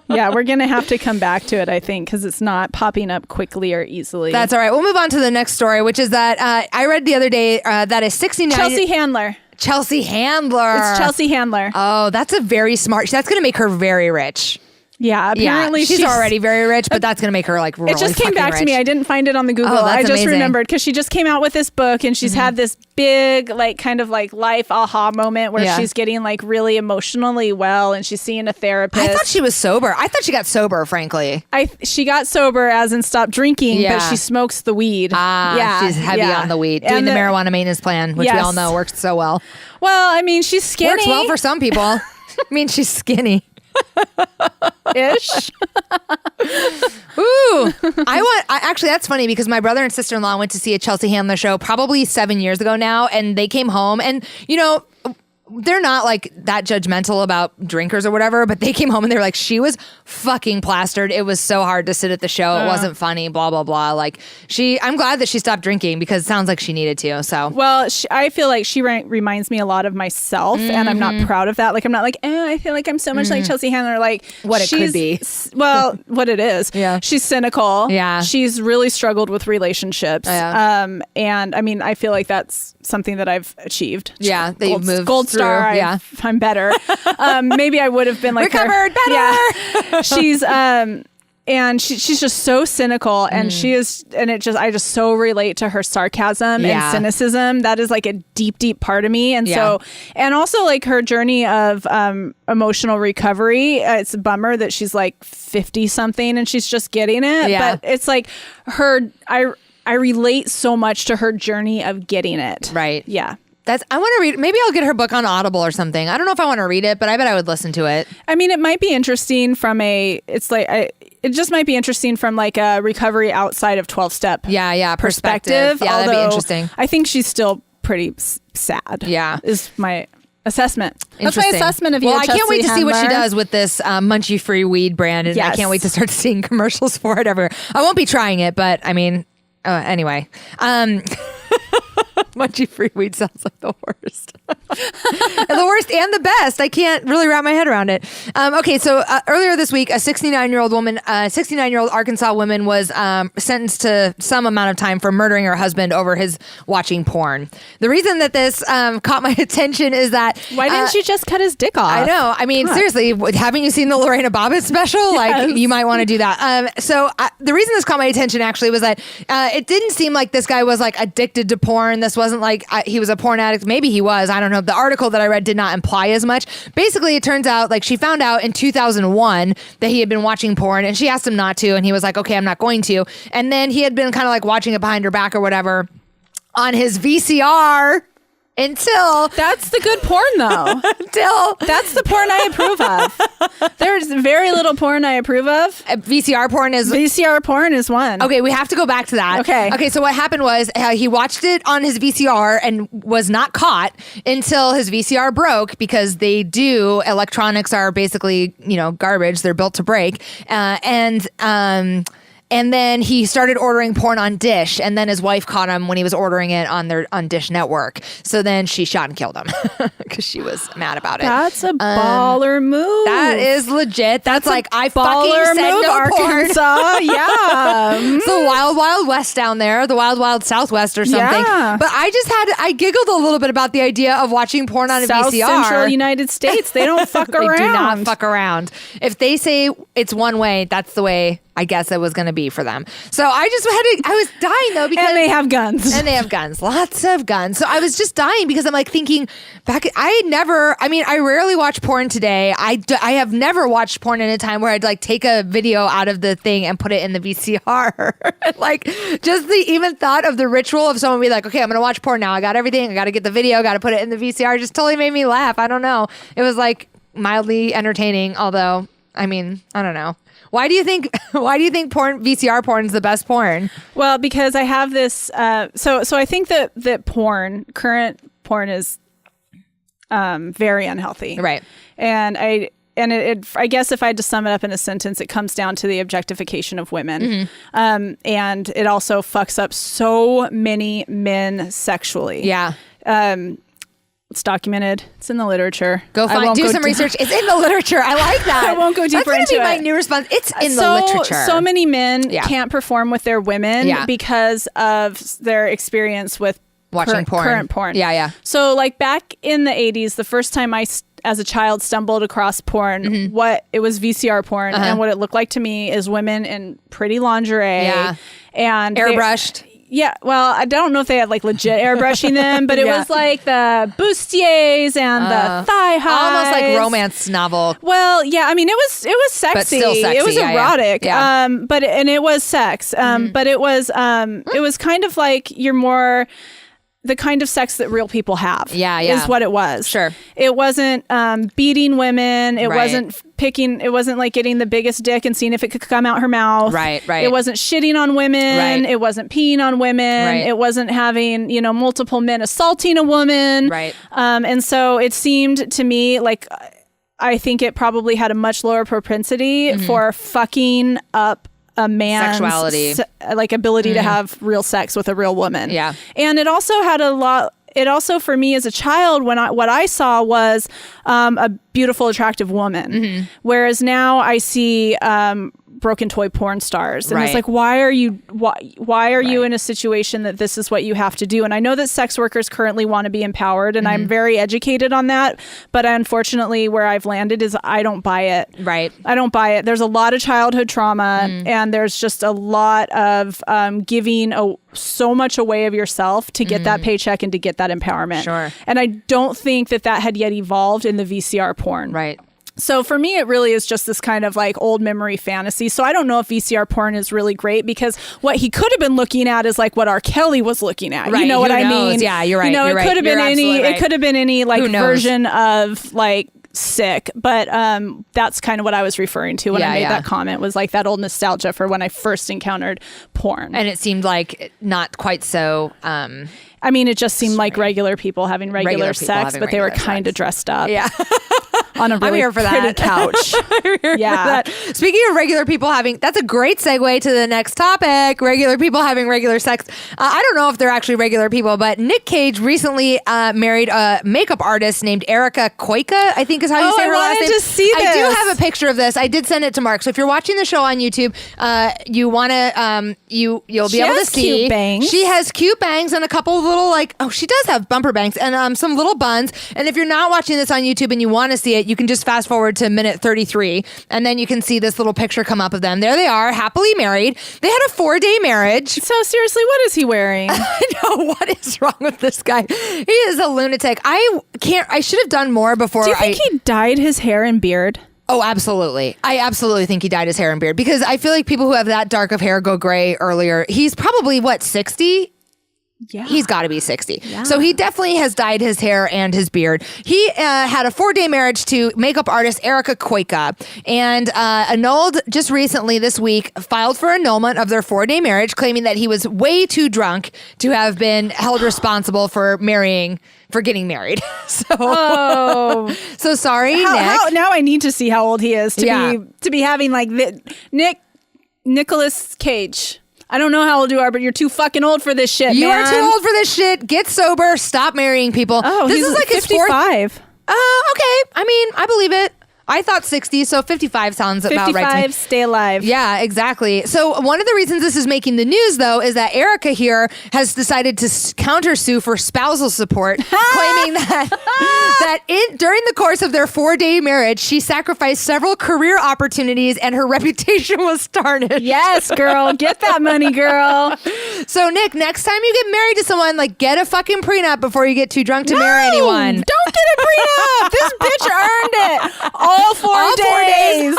Yeah, we're going to have to come back to it, I think, because it's not popping up quickly or easily. That's all right. We'll move on to the next story, which is that I read the other day that a 69... Chelsea Handler. Chelsea Handler. It's Chelsea Handler. Oh, that's a very smart... That's going to make her very rich. Yeah, apparently she's already very rich, but that's going to make her like really It just came back rich. to me. I didn't find it on the Google. I just remembered because she just came out with this book and she's had this big like kind of like life aha moment where she's getting like really emotionally well and she's seeing a therapist. I thought she was sober. I thought she got sober, frankly. She got sober as in stopped drinking, but she smokes the weed. She's heavy on the weed. Doing the marijuana maintenance plan, which we all know works so well. Well, I mean, she's skinny. Works well for some people. I mean, she's skinny. Ish. Ooh, actually that's funny because my brother and sister-in-law went to see a Chelsea Handler show probably 7 years ago now, and they came home and they're not like that judgmental about drinkers or whatever, but they came home and they were like, she was fucking plastered. It was so hard to sit at the show. It wasn't funny, blah, blah, blah. Like I'm glad that she stopped drinking because it sounds like she needed to. So, well, I feel like she reminds me a lot of myself and I'm not proud of that. Like, I'm not like, I feel like I'm so much like Chelsea Handler. Like what it could be. Well, what it is. Yeah. She's cynical. Yeah. She's really struggled with relationships. Yeah. And I mean, I feel like that's something that I've achieved. Yeah. That you've moved Gold through. star. Yeah. I'm better. Maybe I would have been like recovered better. Yeah. She's and she's just so cynical and she is, and I just so relate to her sarcasm and cynicism. That is like a deep, deep part of me. And so, and also like her journey of emotional recovery. It's a bummer that she's like 50 something and she's just getting it. Yeah. But it's like I relate so much to her journey of getting it. Right. Yeah. I want to read. Maybe I'll get her book on Audible or something. I don't know if I want to read it, but I bet I would listen to it. I mean, it might be interesting from it just might be interesting from like a recovery outside of 12-step. Yeah, perspective. Yeah, that'd be interesting. I think she's still pretty sad. Yeah, is my assessment. That's my Interesting. assessment of you. Well, I Chelsea can't wait to see what she Handler. does with this munchie free weed brand, and I can't wait to start seeing commercials for it everywhere. I won't be trying it, but I mean, anyway. Munchie free weed sounds like the worst. The worst and the best. I can't really wrap my head around it. Okay, so earlier this week, a 69-year-old Arkansas woman was sentenced to some amount of time for murdering her husband over his watching porn. The reason that this caught my attention is that... Why didn't you just cut his dick off? I know. I mean, seriously, haven't you seen the Lorena Bobbitt special? Like, you might want to do that. So the reason this caught my attention actually was that it didn't seem like this guy was like addicted to porn. This wasn't like he was a porn addict. Maybe he was. I don't know. The article that I read did not imply as much. Basically, it turns out like she found out in 2001 that he had been watching porn and she asked him not to. And he was like, okay, I'm not going to. And then he had been kind of like watching it behind her back or whatever on his VCR until... That's the good porn though. That's the porn I approve of. There's very little porn I approve of. VCR porn is one. Okay, we have to go back to that. Okay, so what happened was he watched it on his VCR and was not caught until his VCR broke, because electronics are basically, garbage. They're built to break. And then he started ordering porn on Dish, and then his wife caught him when he was ordering it on Dish Network. So then she shot and killed him because she was mad about it. That's a baller move. That is legit. That's like I fucking baller said move, no Arkansas. Yeah, it's the wild, wild west down there, the wild, wild southwest or something. Yeah. But I giggled a little bit about the idea of watching porn on a South VCR. Central United States. They don't fuck around. They do not fuck around. If they say it's one way, that's the way I guess it was going to be for them. So I was dying though because And they have guns. And they have guns, lots of guns. So I was just dying because I'm like thinking back. I rarely watch porn today. I have never watched porn in a time where I'd like take a video out of the thing and put it in the VCR. Like just the even thought of the ritual of someone be like, okay, I'm going to watch porn now. I got everything. I got to get the video. Got to put it in the VCR. Just totally made me laugh. I don't know. It was like mildly entertaining. Although, I don't know. Why do you think VCR porn is the best porn? Well, because I have this. So I think that current porn is very unhealthy, Right? And I guess if I had to sum it up in a sentence, it comes down to the objectification of women, and it also fucks up so many men sexually. Yeah. It's documented. It's in the literature. Do some research. It's in the literature. I like that. I won't go deeper into it. That's going to be my new response. It's in the literature. So many men can't perform with their women because of their experience with watching current porn. Yeah. So like back in the 80s, the first time I, as a child, stumbled across porn, it was VCR porn. And what it looked like to me is women in pretty lingerie. And airbrushed. Yeah, well, I don't know if they had like legit airbrushing them, but it was like the bustiers and the thigh highs, almost like romance novel. Well, yeah, it was sexy. But still sexy. It was erotic. Yeah. And it was sex. But it was kind of like the kind of sex that real people have. Yeah. Is what it was. Sure. It wasn't beating women. It wasn't picking. It wasn't like getting the biggest dick and seeing if it could come out her mouth. Right. It wasn't shitting on women. Right. It wasn't peeing on women. Right. It wasn't having multiple men assaulting a woman. Right. And so it seemed to me like I think it probably had a much lower propensity for fucking up a man's sexuality, ability to have real sex with a real woman. Yeah. And it also had it also for me as a child, what I saw was a beautiful, attractive woman. Whereas now I see broken toy porn stars. And it's like, why are you in a situation that this is what you have to do? And I know that sex workers currently want to be empowered, and I'm very educated on that. But unfortunately, where I've landed is I don't buy it. Right. I don't buy it. There's a lot of childhood trauma, and there's just a lot of giving so much away of yourself to get that paycheck and to get that empowerment. Sure. And I don't think that had yet evolved in the VCR porn. Right. So for me, it really is just this kind of like old memory fantasy. So I don't know if VCR porn is really great because what he could have been looking at is like what R. Kelly was looking at. Right. You know what I mean? Yeah, you're right. It could have been any. It could have been any like version of like sick. But that's kind of what I was referring to when I made that comment, was like that old nostalgia for when I first encountered porn. And it seemed like not quite so. It just seemed like regular people having regular sex, but they were kind of dressed up. Yeah. On a really pretty couch. Yeah. Speaking of regular people that's a great segue to the next topic. Regular people having regular sex. I don't know if they're actually regular people, but Nic Cage recently married a makeup artist named Erica Koika, I think is how you say her last name. I wanted to see this. I do have a picture of this. I did send it to Mark. So if you're watching the show on YouTube, you want to, you'll be able to see. Cute bangs. She has cute bangs and a couple of little she does have bumper bangs and some little buns. And if you're not watching this on YouTube and you want to see it, you can just fast forward to minute 33 and then you can see this little picture come up of them. There they are, happily married. They had a 4-day marriage. So seriously, what is he wearing? I know, what is wrong with this guy? He is a lunatic. I should have done more before. Do you think he dyed his hair and beard? Oh, absolutely. I absolutely think he dyed his hair and beard because I feel like people who have that dark of hair go gray earlier. He's probably 60? Yeah. He's got to be 60. Yeah. So he definitely has dyed his hair and his beard. He had a 4-day marriage to makeup artist Erica Koika and annulled just recently this week, filed for annulment of their 4-day marriage, claiming that he was way too drunk to have been held responsible for getting married. So sorry, Nick. Now I need to see how old he is to be having like Nick. Nicolas Cage. I don't know how old you are, but you're too fucking old for this shit, You man. are too old for this shit. Get sober. Stop marrying people. Oh, this he's is like 55. his fourth. Okay. I mean, I believe it. I thought 60, so 55 sounds about right to me. 55, stay alive. Yeah, exactly. So one of the reasons this is making the news, though, is that Erica here has decided to countersue for spousal support, claiming that during the course of their 4-day marriage, she sacrificed several career opportunities and her reputation was tarnished. Yes, girl. Get that money, girl. So, Nick, next time you get married to someone, like, get a fucking prenup before you get too drunk to marry anyone. Don't get a prenup. This bitch earned it. All 4 days.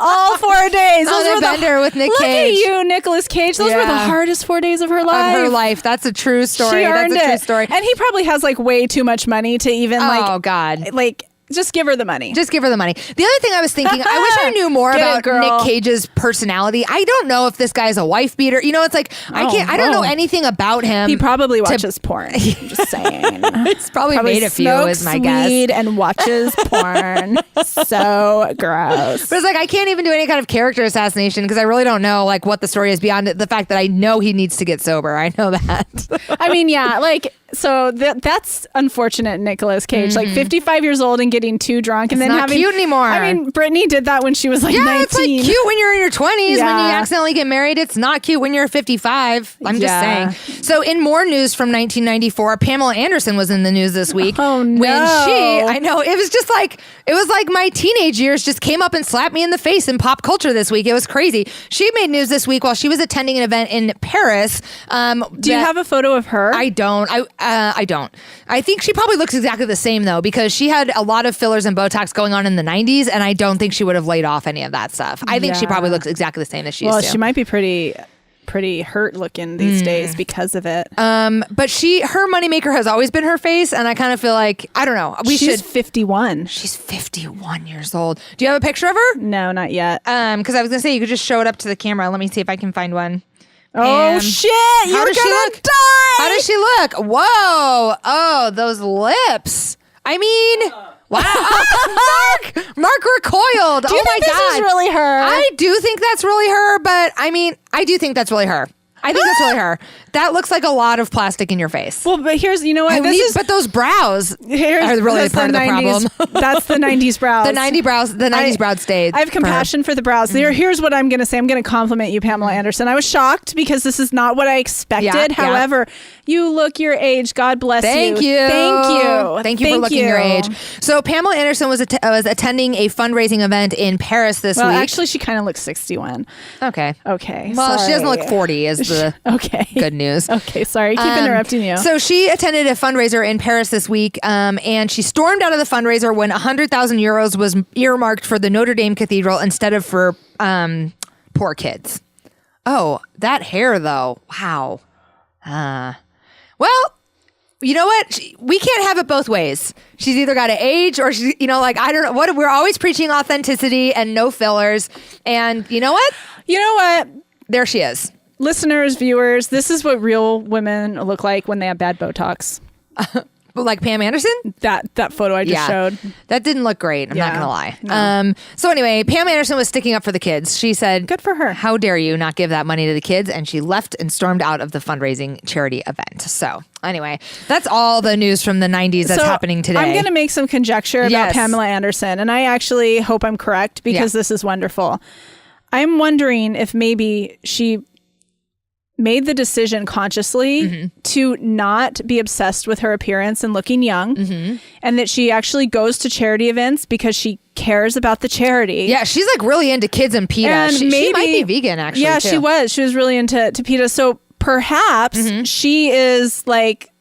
All 4 days. On a bender with Nic Cage. Look at you, Nicolas Cage. Those were the hardest 4 days of her life. Of her life. That's a true story. She earned That's a true story. And he probably has like way too much money to even Oh, God. like just give her the money. Just give her the money. The other thing I was thinking, I wish I knew more about Nic Cage's personality. I don't know if this guy's a wife beater. You know, it's like, I don't know anything about him. He probably watches porn. I'm just saying. He's probably made a few, is my guess. Weed and watches porn. So gross. But it's like, I can't even do any kind of character assassination because I really don't know like what the story is beyond the fact that I know he needs to get sober. I know that. I mean, yeah, like, so that's unfortunate, Nicolas Cage. Like 55 years old and getting too drunk and it's then not cute anymore. I mean, Britney did that when she was like 19. It's like cute when you're in your 20s. When you accidentally get married, it's not cute when you're 55. I'm just saying. So in more news from 1994, Pamela Anderson was in the news this week. Oh, no. When I know, it was like my teenage years just came up and slapped me in the face in pop culture this week. It was crazy. She made news this week while she was attending an event in Paris. Do you have a photo of her? I don't. I don't. I think she probably looks exactly the same though, because she had a lot of fillers and Botox going on in the 90s, and I don't think she would have laid off any of that stuff. I think she probably looks exactly the same as she used to. Well, she might be pretty hurt looking these days because of it. But her moneymaker has always been her face, and I kind of feel like, I don't know. She's 51. She's 51 years old. Do you have a picture of her? No, not yet. Because I was gonna say you could just show it up to the camera. Let me see if I can find one. Oh shit! You're gonna die. How does she look? Whoa! Oh, those lips. I mean, wow. Mark recoiled. Do you think this is really her? I do think that's really her, but I mean, I do think that's really her. I think that's really her. That looks like a lot of plastic in your face. Well, but here's, you know what? But those brows are really part of the problem. That's the 90s brows. The 90s brows stayed. I have compassion for the brows. Here's what I'm going to say. I'm going to compliment you, Pamela Anderson. I was shocked because this is not what I expected. However, you look your age. God bless you. Thank you. Thank you for looking your age. So Pamela Anderson was attending a fundraising event in Paris this week. Actually, she kind of looks 61. Okay. Well, she doesn't look 40 is the good news. Okay, sorry. Keep interrupting you. So she attended a fundraiser in Paris this week, and she stormed out of the fundraiser when 100,000 euros was earmarked for the Notre Dame Cathedral instead of for poor kids. Oh, that hair though. Wow. Well, you know what? We can't have it both ways. She's either got to age or she's, I don't know what. We're always preaching authenticity and no fillers. And you know what? There she is. Listeners, viewers, this is what real women look like when they have bad Botox. Like Pam Anderson? That photo I just showed. That didn't look great. I'm not going to lie. No. So anyway, Pam Anderson was sticking up for the kids. She said, good for her. How dare you not give that money to the kids? And she left and stormed out of the fundraising charity event. So anyway, that's all the news from the 90s that's happening today. I'm going to make some conjecture about Pamela Anderson. And I actually hope I'm correct because this is wonderful. I'm wondering if maybe she made the decision consciously to not be obsessed with her appearance and looking young, and that she actually goes to charity events because she cares about the charity. Yeah, she's like really into kids and PETA. And she might be vegan actually. Yeah, too. she was. She was really into PETA. So perhaps she is like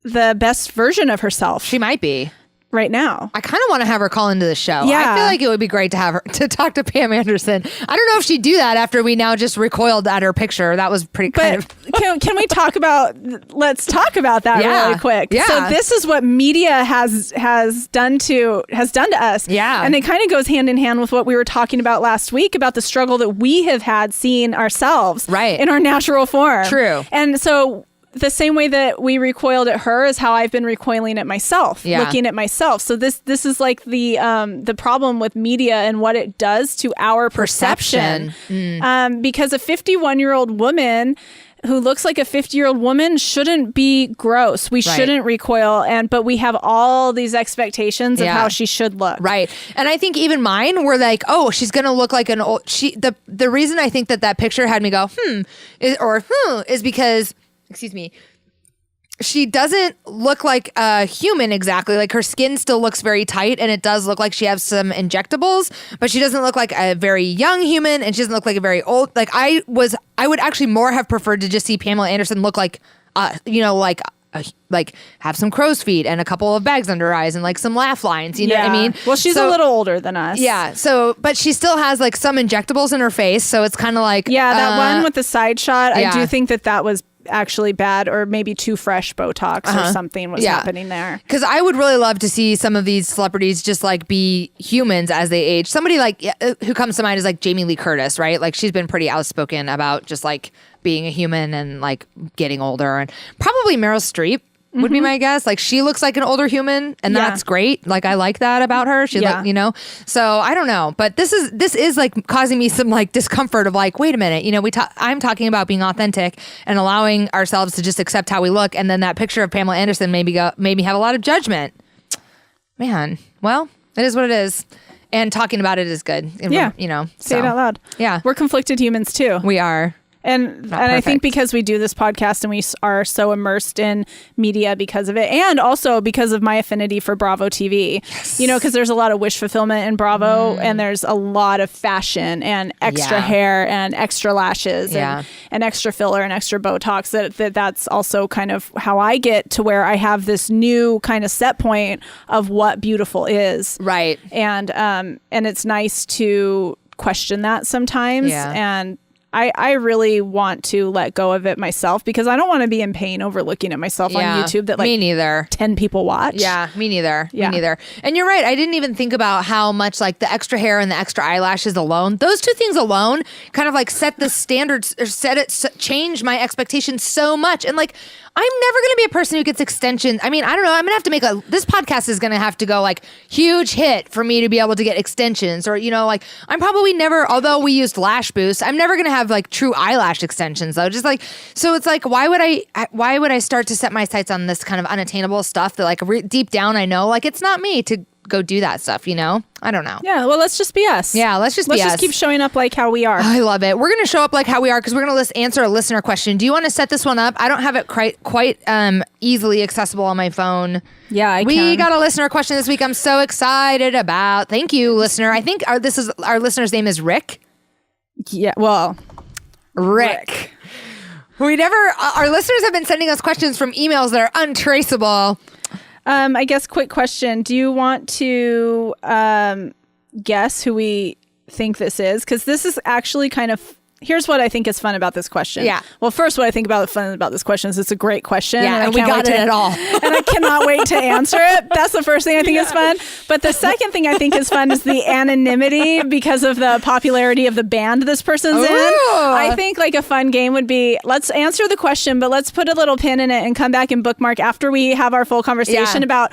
the best version of herself. She might be. Right now. I kind of want to have her call into the show. Yeah. I feel like it would be great to have her to talk to Pam Anderson. I don't know if she'd do that after we now just recoiled at her picture. That was pretty kind of... Can we talk about, let's talk about that really quick. Yeah. So this is what media has done to us. Yeah. And it kind of goes hand in hand with what we were talking about last week about the struggle that we have had seeing ourselves in our natural form. True. And so the same way that we recoiled at her is how I've been recoiling at myself, looking at myself. So this is like the problem with media and what it does to our perception. Because a 51-year-old woman who looks like a 50-year-old woman shouldn't be gross. We shouldn't recoil, but we have all these expectations of how she should look. Right. And I think even mine were like, oh, she's going to look like an old... The reason I think that picture had me go, is because... Excuse me. She doesn't look like a human exactly. Like her skin still looks very tight, and it does look like she has some injectables, but she doesn't look like a very young human, and she doesn't look like a very old. Like I would actually more have preferred to just see Pamela Anderson look like, like have some crow's feet and a couple of bags under her eyes and like some laugh lines. You know what I mean? Well, she's a little older than us. Yeah. So, but she still has like some injectables in her face, so it's kind of like that one with the side shot. I do think that was actually bad, or maybe too fresh Botox or something was happening there. Because I would really love to see some of these celebrities just like be humans as they age. Somebody like who comes to mind is like Jamie Lee Curtis, right? Like she's been pretty outspoken about just like being a human and like getting older, and probably Meryl Streep would be my guess. Like she looks like an older human, and that's great. Like I like that about her. She so I don't know, but this is like causing me some like discomfort of like, wait a minute, I'm talking about being authentic and allowing ourselves to just accept how we look, and then that picture of Pamela Anderson made me have a lot of judgment. Man, well, it is what it is, and talking about it is good. Yeah, say it out loud. Yeah, we're conflicted humans too. We are. And I think because we do this podcast and we are so immersed in media because of it, and also because of my affinity for Bravo TV, because there's a lot of wish fulfillment in Bravo, and there's a lot of fashion and extra hair and extra lashes and extra filler and extra Botox. That's also kind of how I get to where I have this new kind of set point of what beautiful is. Right. And it's nice to question that sometimes. And I really want to let go of it myself, because I don't want to be in pain over looking at myself on YouTube that like me neither. 10 people watch. Yeah, me neither. Me neither. And you're right. I didn't even think about how much like the extra hair and the extra eyelashes alone, those two things alone kind of like set the standards or change my expectations so much. And like, I'm never going to be a person who gets extensions. I mean, I don't know. I'm going to have to this podcast is going to have to go like huge hit for me to be able to get extensions, or, like I'm probably never, although we used lash boost, I'm never going to have like true eyelash extensions though. Just like, so it's like, why would I start to set my sights on this kind of unattainable stuff that like deep down, I know like it's not me to go do that stuff, I don't know. Yeah, well, let's just be us. Yeah, let's just keep showing up like how we are. I love it. We're going to show up like how we are, because we're going to answer a listener question. Do you want to set this one up? I don't have it quite easily accessible on my phone. Yeah, We got a listener question this week I'm so excited about. Thank you, listener. I think our listener's name is Rick. Yeah, well, Rick. Our listeners have been sending us questions from emails that are untraceable. I guess quick question. Do you want to guess who we think this is? Because this is actually kind of... Here's what I think is fun about this question. Yeah. Well, first, what I think fun about this question is it's a great question. Yeah, and we got it at all. And I cannot wait to answer it. That's the first thing I think is fun. But the second thing I think is fun is the anonymity, because of the popularity of the band this person's in. I think like a fun game would be, let's answer the question, but let's put a little pin in it and come back and bookmark after we have our full conversation about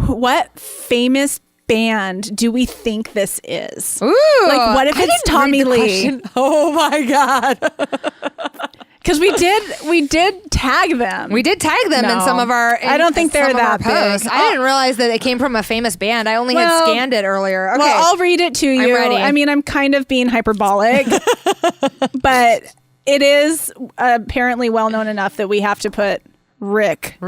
what famous band do we think this is? Ooh, like what if it's Tommy Lee? Oh my God. Because we did tag them. We did tag them in some of our... I don't think they're that big. I didn't realize that it came from a famous band. I only had scanned it earlier. Okay. Well, I'll read it to you. I'm ready. I mean, I'm kind of being hyperbolic, but it is apparently well known enough that we have to put Rick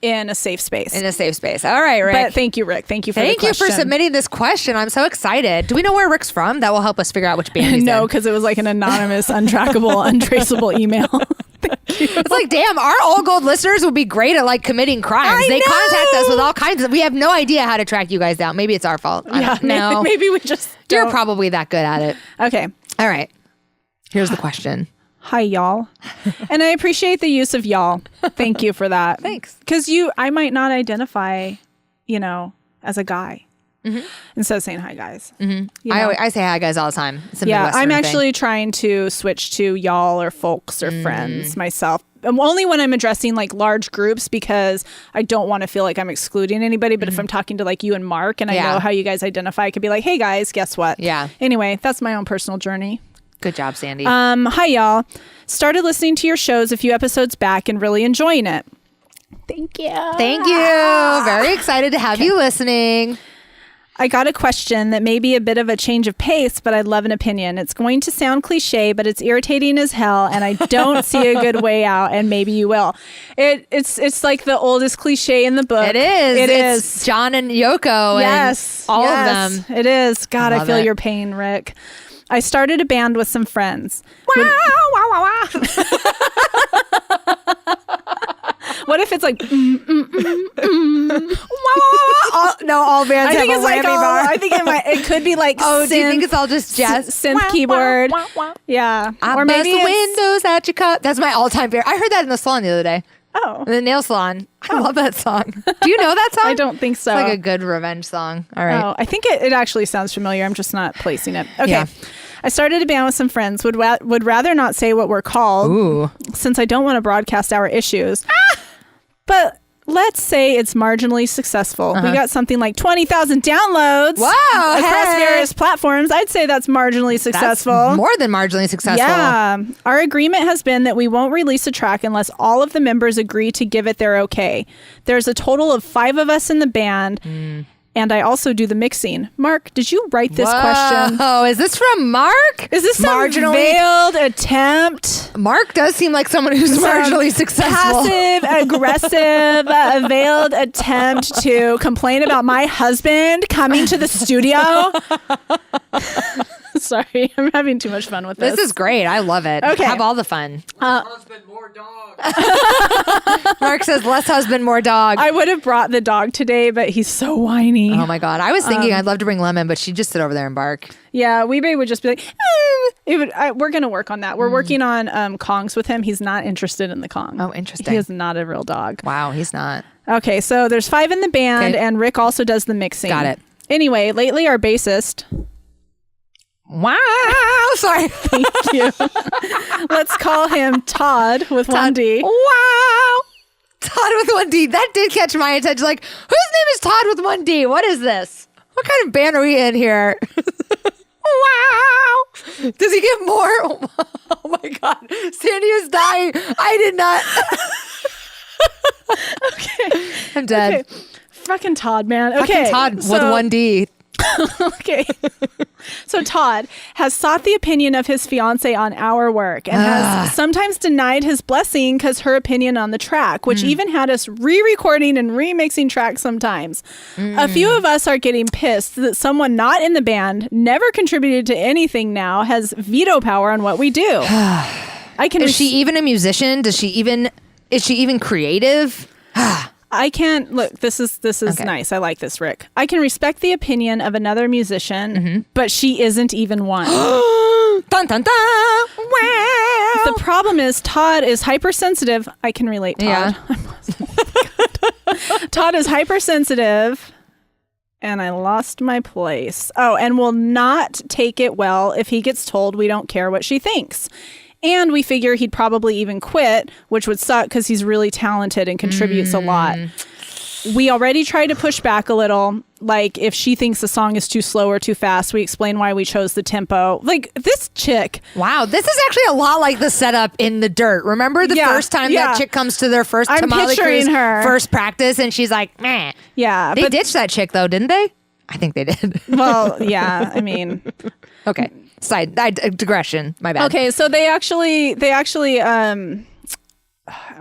in a safe space. All right, Rick. But thank you, Rick. Thank you for the question. Thank you for submitting this question. I'm so excited. Do we know where Rick's from? That will help us figure out which band he's in. No, because it was like an anonymous, untrackable, untraceable email. It's like, damn, our all gold listeners would be great at like committing crimes. They contact us with all kinds of... We have no idea how to track you guys down. Maybe it's our fault. I don't know. Maybe we just You're probably that good at it. Okay. All right. Here's the question. Hi, y'all. And I appreciate the use of y'all. Thank you for that. Thanks. Because I might not identify, as a guy. Mm-hmm. Instead of saying hi, guys. Mm-hmm. I say hi, guys, all the time. It's a I'm Midwestern actually thing. trying to switch to y'all or folks or friends myself. only when I'm addressing like large groups, because I don't want to feel like I'm excluding anybody. But if I'm talking to like you and Mark and I know how you guys identify, I could be like, hey guys, guess what? Yeah. Anyway, that's my own personal journey. Good job, Sandy. Hi y'all. Started listening to your shows a few episodes back and really enjoying it. Thank you. Thank you. Very excited to have you listening. I got a question that may be a bit of a change of pace, but I'd love an opinion. It's going to sound cliche, but it's irritating as hell, and I don't see a good way out, and maybe you will. It's like the oldest cliche in the book. It is. It's John and Yoko. Yes. And all of them. It is. God, I feel it. your pain, Rick. I started a band with some friends. What if it's like all bands have a whammy bar. I think it could be like do you think synth, it's all just jazz synth keyboard? Yeah. Or maybe windows at your cup. That's my all-time favorite. I heard that in the salon the other day. Oh. The nail salon. I love that song. Do you know that song? I don't think so. It's like a good revenge song. All right. Oh, I think it actually sounds familiar. I'm just not placing it. Okay. Yeah. I started a band with some friends. Would rather not say what we're called since I don't want to broadcast our issues. But let's say it's marginally successful. We got something like 20,000 downloads across various platforms. I'd say that's marginally successful. That's more than marginally successful. Yeah. Our agreement has been that we won't release a track unless all of the members agree to give it their okay. There's a total of 5 of us in the band. And I also do the mixing. Mark, did you write this question? Oh, is this from Mark? Is this some veiled attempt? Mark does seem like someone who's marginally successful. Passive, aggressive, veiled attempt to complain about my husband coming to the studio. Sorry, I'm having too much fun with this. This is great. I love it. Okay. Have all the fun. Husband, more dog. Mark says, less husband, more dog. I would have brought the dog today, but he's so whiny. Oh my God. I was thinking I'd love to bring Lemon, but she'd just sit over there and bark. Yeah, Weebay would just be like, we're going to work on that. We're working on Kongs with him. He's not interested in the Kong. Oh, interesting. He is not a real dog. Wow, he's not. Okay, so there's 5 in the band, and Rick also does the mixing. Got it. Anyway, lately our bassist... Wow. Sorry. Thank you. Let's call him Tod with one D. Wow. Tod with one D. That did catch my attention. Like, whose name is Tod with one D? What is this? What kind of band are we in here? Wow. Does he get more? Oh my God. Sandy is dying. I did not. Okay. I'm dead. Okay. Fucking Tod, man. Okay. Fucking Tod with one D. Okay. So Tod has sought the opinion of his fiance on our work and has sometimes denied his blessing because her opinion on the track, which even had us re-recording and remixing tracks sometimes. A few of us are getting pissed that someone not in the band, never contributed to anything now, has veto power on what we do. Is she even a musician? Is she even creative? I can't look. This is okay. Nice. I like this, Rick. I can respect the opinion of another musician, but she isn't even one. Dun, dun, dun. Wow. The problem is Tod is hypersensitive. I can relate, Tod. Yeah. Tod is hypersensitive, and I lost my place. Oh, and will not take it well if he gets told we don't care what she thinks. And we figure he'd probably even quit, which would suck because he's really talented and contributes a lot. We already try to push back a little. Like, if she thinks the song is too slow or too fast, we explain why we chose the tempo. Like, this chick. Wow, this is actually a lot like the setup in The Dirt. Remember the first time that chick comes to their first Tamale Cruise first practice, and she's like, meh. Yeah. They ditched that chick, though, didn't they? I think they did. Well, yeah, I mean. Okay. Digression. My bad. Okay, so they actually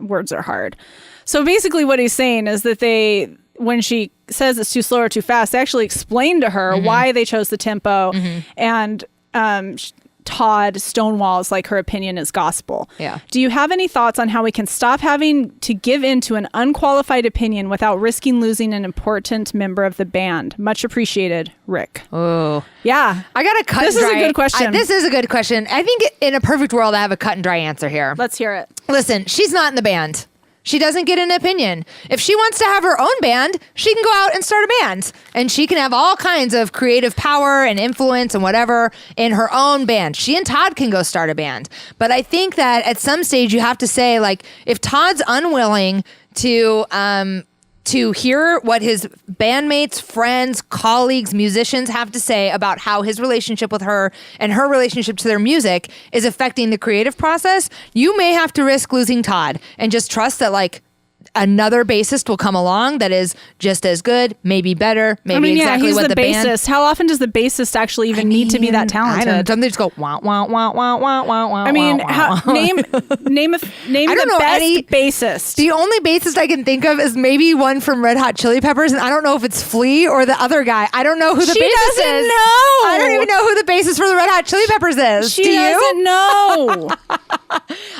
words are hard. So basically what he's saying is that when she says it's too slow or too fast, they actually explain to her why they chose the tempo, and Tod stonewalls like her opinion is gospel. Yeah. Do you have any thoughts on how we can stop having to give in to an unqualified opinion without risking losing an important member of the band? Much appreciated, Rick. Oh. Yeah. I got a cut This and dry. is a good question. This is a good question. I think in a perfect world, I have a cut and dry answer here. Let's hear it. Listen, she's not in the band. She doesn't get an opinion. If she wants to have her own band, she can go out and start a band. And she can have all kinds of creative power and influence and whatever in her own band. She and Tod can go start a band. But I think that at some stage you have to say, like, if Todd's unwilling to hear what his bandmates, friends, colleagues, musicians have to say about how his relationship with her and her relationship to their music is affecting the creative process, you may have to risk losing Tod and just trust that, like, another bassist will come along that is just as good, maybe better, maybe exactly he's what the bassist. band. How often does the bassist actually even need to be that talented? I don't know. Some they just go wah wah wah wah wah wah wah. I mean, name I don't the know best any bassist. The only bassist I can think of is maybe one from Red Hot Chili Peppers, and I don't know if it's Flea or the other guy. I don't know who the bassist is. She doesn't know. I don't even know who the bassist for the Red Hot Chili Peppers is. She Do you? doesn't know.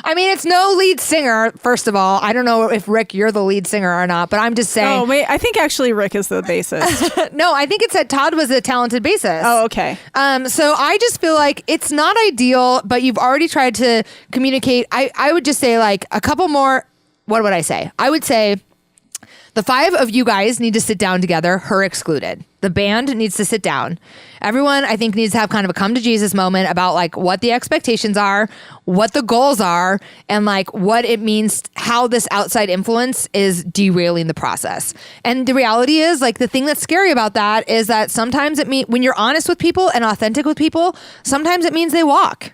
I mean, it's no lead singer, first of all. I don't know if, Rick, you're the lead singer or not, but I'm just saying. Oh, wait. I think actually Rick is the bassist. No, I think it's that Tod was a talented bassist. Oh, okay. So I just feel like it's not ideal, but you've already tried to communicate. I would just say, like, a couple more. What would I say? I would say the 5 of you guys need to sit down together, her excluded. The band needs to sit down. Everyone, I think, needs to have kind of a come to Jesus moment about, like, what the expectations are, what the goals are, and, like, what it means, how this outside influence is derailing the process. And the reality is, like, the thing that's scary about that is that sometimes it means, when you're honest with people and authentic with people, sometimes it means they walk.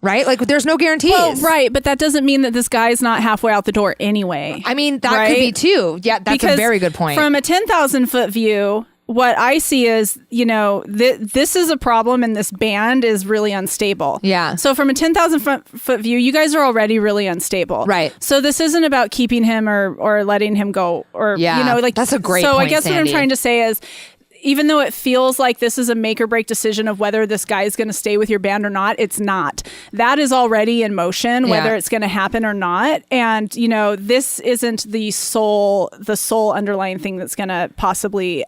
Right? Like, there's no guarantees. Well, right. But that doesn't mean that this guy's not halfway out the door anyway. I mean, that could be too. Yeah, that's a very good point. From a 10,000 foot view, what I see is, you know, this is a problem and this band is really unstable. Yeah. So from a 10,000 foot view, you guys are already really unstable. Right. So this isn't about keeping him or letting him go or, you know, like. That's a great point, I guess Sandy. what I'm trying to say is, even though it feels like this is a make or break decision of whether this guy is going to stay with your band or not, it's not. That is already in motion, whether it's going to happen or not. And, you know, this isn't the sole underlying thing that's going to possibly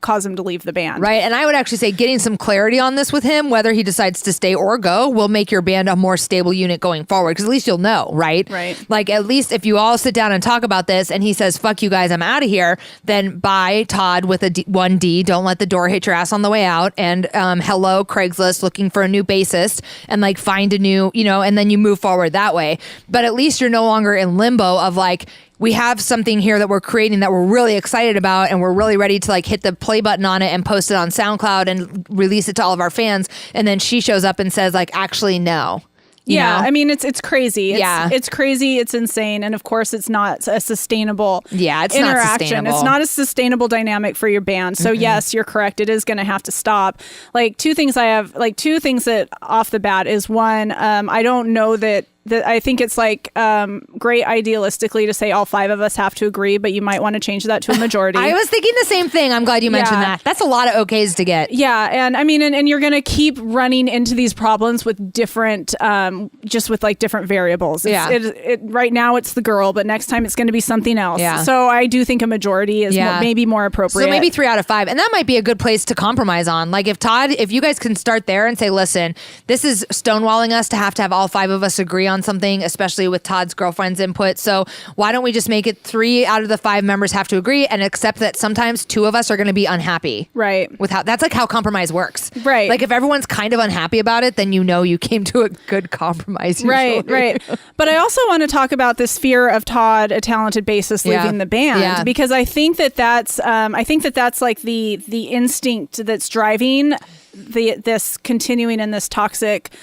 cause him to leave the band. Right. And I would actually say getting some clarity on this with him, whether he decides to stay or go, will make your band a more stable unit going forward. Because at least you'll know, right? Right. Like, at least if you all sit down and talk about this and he says, fuck you guys, I'm out of here, then bye, Tod with a 1D. Don't let the door hit your ass on the way out. And hello, Craigslist, looking for a new bassist, and, like, find a new, you know, and then you move forward that way. But at least you're no longer in limbo of, like, we have something here that we're creating that we're really excited about, and we're really ready to, like, hit the play button on it and post it on SoundCloud and release it to all of our fans. And then she shows up and says, like, actually, no. You know? I mean, it's crazy. It's crazy. It's insane. And of course, it's not a sustainable it's interaction. not sustainable. It's not a sustainable dynamic for your band. So yes, you're correct. It is going to have to stop. Like, two things that off the bat is, one, I don't know that I think it's, like, great idealistically to say all 5 of us have to agree, but you might want to change that to a majority. I was thinking the same thing. I'm glad you mentioned that. That's a lot of okays to get. Yeah. And I mean, and you're going to keep running into these problems with different, just with, like, different variables. Right now it's the girl, but next time it's going to be something else. Yeah. So I do think a majority is maybe more appropriate. So maybe 3 out of 5. And that might be a good place to compromise on. Like, if you guys can start there and say, listen, this is stonewalling us to have all 5 of us agree on something, especially with Todd's girlfriend's input. So why don't we just make it 3 out of the 5 members have to agree and accept that sometimes 2 of us are going to be unhappy. Right. With how that's, like, how compromise works. Right. Like, if everyone's kind of unhappy about it, then you know you came to a good compromise. Usually. Right. But I also want to talk about this fear of Tod, a talented bassist, leaving the band, because I think that's like the instinct that's driving this continuing in this toxic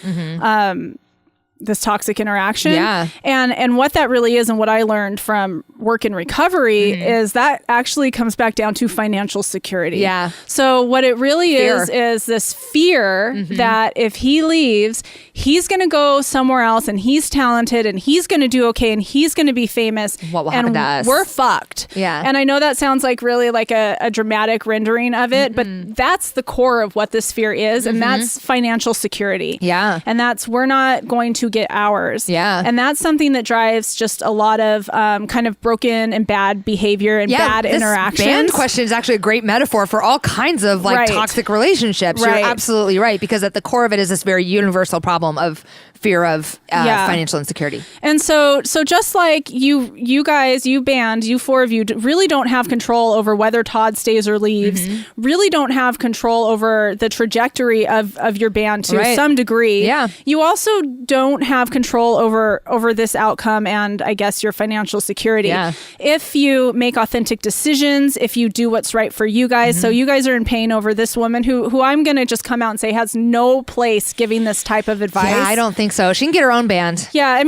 this toxic interaction. Yeah. And what that really is, and what I learned from work in recovery is that actually comes back down to financial security. Yeah. So what it really is this fear that if he leaves, he's going to go somewhere else and he's talented and he's going to do okay and he's going to be famous. What will happen to us? We're fucked. Yeah. And I know that sounds like really like a dramatic rendering of it, but that's the core of what this fear is. And that's financial security. Yeah. And that's, we're not going to get ours. Yeah. And that's something that drives just a lot of kind of broken and bad behavior and bad interactions. Band question is actually a great metaphor for all kinds of toxic relationships. You're absolutely right, because at the core of it is this very universal problem of fear of financial insecurity. And so just like you guys, you band, you four of you really don't have control over whether Tod stays or leaves, really don't have control over the trajectory of your band to some degree. Yeah. You also don't have control over this outcome and I guess your financial security. Yeah. If you make authentic decisions, if you do what's right for you guys, so you guys are in pain over this woman who I'm going to just come out and say has no place giving this type of advice. Yeah, I don't think so. She can get her own band. Yeah,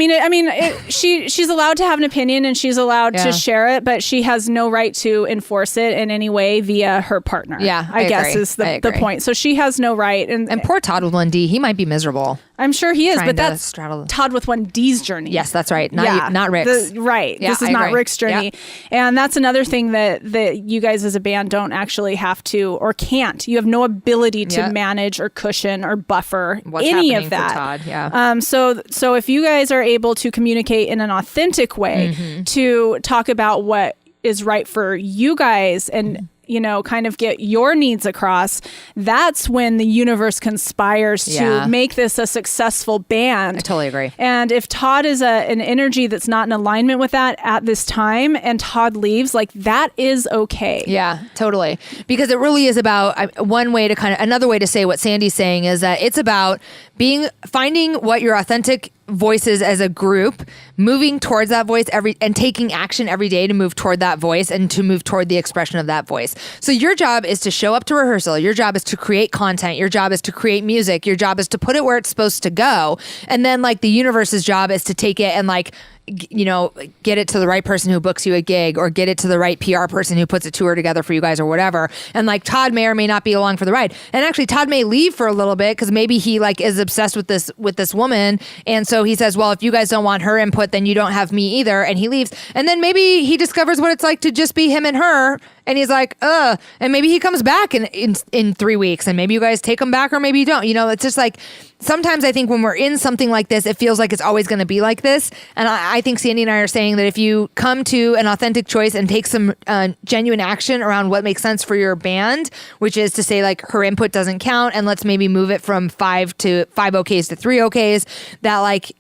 she's allowed to have an opinion and she's allowed to share it, but she has no right to enforce it in any way via her partner. Yeah, I guess is the point. So she has no right. And poor Tod with One D, he might be miserable. I'm sure he is, but that's Tod with One D's journey. Yes, that's right. Not Rick's. Right. Yeah, this is not Rick's journey. Yeah. And that's another thing that you guys as a band don't actually have to or can't. You have no ability to manage or cushion or buffer any of that. For Tod, yeah. So if you guys are able to communicate in an authentic way to talk about what is right for you guys and kind of get your needs across, that's when the universe conspires to make this a successful band. I totally agree. And if Tod is an energy that's not in alignment with that at this time and Tod leaves, that is okay. Yeah, totally. Because it really is about another way to say what Sandy's saying is that it's about finding what your authentic voice is as a group, moving towards that voice and taking action every day to move toward that voice and to move toward the expression of that voice. So your job is to show up to rehearsal. Your job is to create content. Your job is to create music. Your job is to put it where it's supposed to go. And then the universe's job is to take it and get it to the right person who books you a gig or get it to the right PR person who puts a tour together for you guys or whatever. And Tod may or may not be along for the ride. And actually Tod may leave for a little bit because maybe he is obsessed with this woman. And so he says, well, if you guys don't want her input, then you don't have me either. And he leaves. And then maybe he discovers what it's like to just be him and her. And he's like, and maybe he comes back in 3 weeks and maybe you guys take him back or maybe you don't. It's just sometimes I think when we're in something like this, it feels like it's always going to be like this. And I think Sandy and I are saying that if you come to an authentic choice and take some genuine action around what makes sense for your band, which is to say her input doesn't count and let's maybe move it from 5 okays to 3 okays, that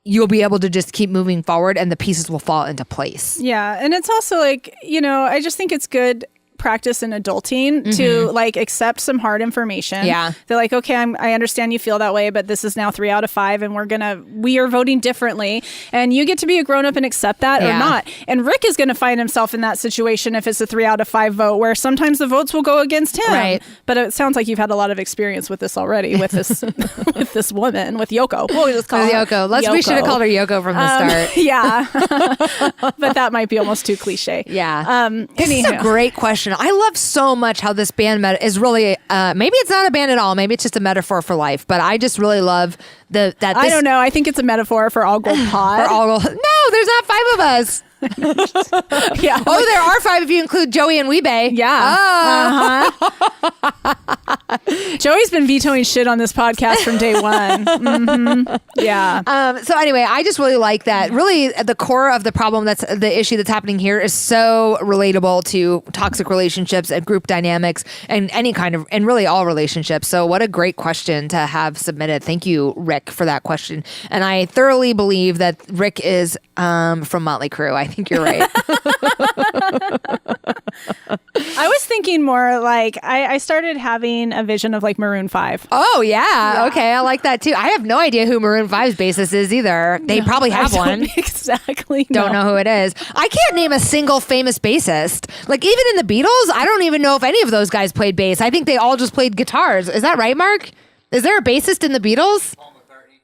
you'll be able to just keep moving forward and the pieces will fall into place. Yeah. And it's also I just think it's good practice in adulting to accept some hard information. Yeah. They're okay, I understand you feel that way, but this is now 3 out of 5 and we are voting differently and you get to be a grown up and accept that or not. And Rick is going to find himself in that situation if it's a 3 out of 5 vote where sometimes the votes will go against him. Right. But it sounds like you've had a lot of experience with this already with this with this woman, with Yoko. We'll just call her Yoko. We should have called her Yoko from the start. Yeah. But that might be almost too cliche. Yeah. This is a great question. I love so much how this band is really, maybe it's not a band at all. Maybe it's just a metaphor for life. But I just really love I don't know. I think it's a metaphor for all gold pod. No, there's not 5 of us. Yeah. Oh, there are 5 if you include Joey and Weebay. Yeah. Oh. Joey's been vetoing shit on this podcast from day one. Mm-hmm. Yeah. So anyway, I just really like that. Really, at the core of the problem, that's the issue that's happening here, is so relatable to toxic relationships and group dynamics and any kind of, and really all relationships. So what a great question to have submitted. Thank you, Rick, for that question. And I thoroughly believe that Rick is from Motley Crue. I think you're right. I was thinking more I started having a vision of Maroon 5. Oh, yeah. Okay. I like that too. I have no idea who Maroon 5's bassist is either. They probably have one. Exactly. Don't know who it is. I can't name a single famous bassist. Even in the Beatles, I don't even know if any of those guys played bass. I think they all just played guitars. Is that right, Mark? Is there a bassist in the Beatles?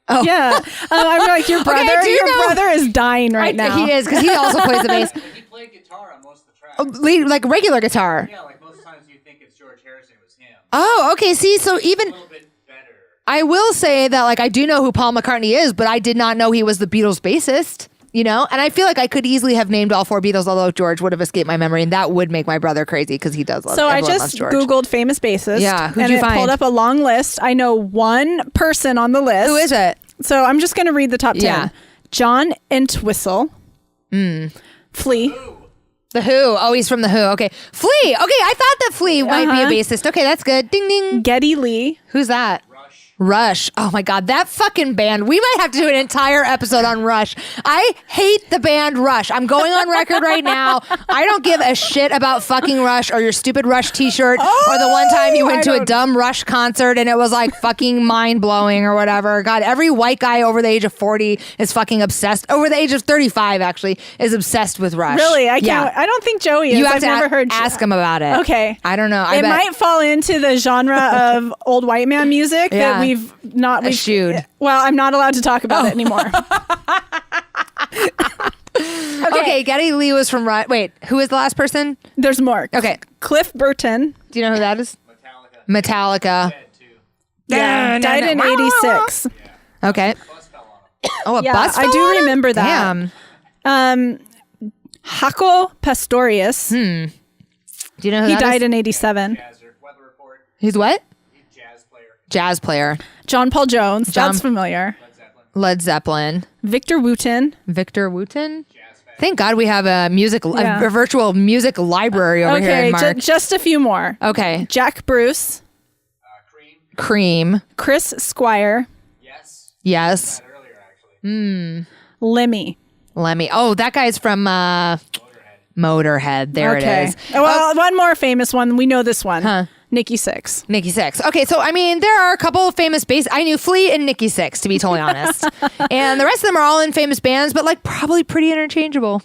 Oh. Yeah. I'm your brother. Okay, your brother is dying right now. He is, because he also plays the bass. He played guitar on most of the tracks. Regular guitar. Yeah, most times you think it's George Harrison, it was him. Oh, okay. See, so even... A little bit better. I will say that, I do know who Paul McCartney is, but I did not know he was the Beatles bassist. And I feel like I could easily have named all 4 Beatles, although George would have escaped my memory, and that would make my brother crazy because he does love. So I just Googled famous bassist. Yeah, who'd and you it find? Pulled up a long list. I know one person on the list. Who is it? So I'm just going to read the top 10. Yeah. John Entwistle, Flea. The Who. Oh, he's from The Who. Okay. Flea. Okay, I thought that Flea might be a bassist. Okay, that's good. Ding, ding. Geddy Lee. Who's that? Rush. Oh my God, that fucking band. We might have to do an entire episode on Rush. I hate the band Rush. I'm going on record right now. I don't give a shit about fucking Rush or your stupid Rush t-shirt or the one time you went to a dumb Rush concert and it was like fucking mind blowing or whatever. God, every white guy over the age of 40 is fucking obsessed. Over the age of 35 actually is obsessed with Rush. Really? I can't. I don't think Joey is. You have I've to never heard. ask him about it. Okay. I don't know. It might fall into the genre of old white man music that we've eschewed. Well, I'm not allowed to talk about it anymore. Okay, Geddy Lee was from Wait, who is the last person? There's more. Okay. Cliff Burton. Do you know who that is? Metallica. Dead too. Yeah, died in 86. Okay. Bus fell on him. Oh, a Yeah, bus I fell do on him? remember that. Damn. Jaco Pastorius. Do you know who He that died is? in 87. Jazzer. Weather report. He's what? He's a jazz player. Jazz player. John Paul Jones. John- That's familiar. Led Zeppelin. Led Zeppelin. Victor Wooten. Victor Wooten. Jazz fan. Thank God we have a Yeah. a virtual music library over here Okay, in Mark. just a few more. Okay. Jack Bruce. Cream. Cream. Chris Squire. Yes. Yes. That earlier actually. Lemmy. Lemmy. Oh, that guy's from Motorhead. There it is. Well, one more famous one. We know this one. Huh. Nikki Sixx. Nikki Sixx. Okay, so I mean, there are a couple of famous bass. I knew Flea and Nikki Sixx, to be totally honest, and the rest of them are all in famous bands, but like probably pretty interchangeable.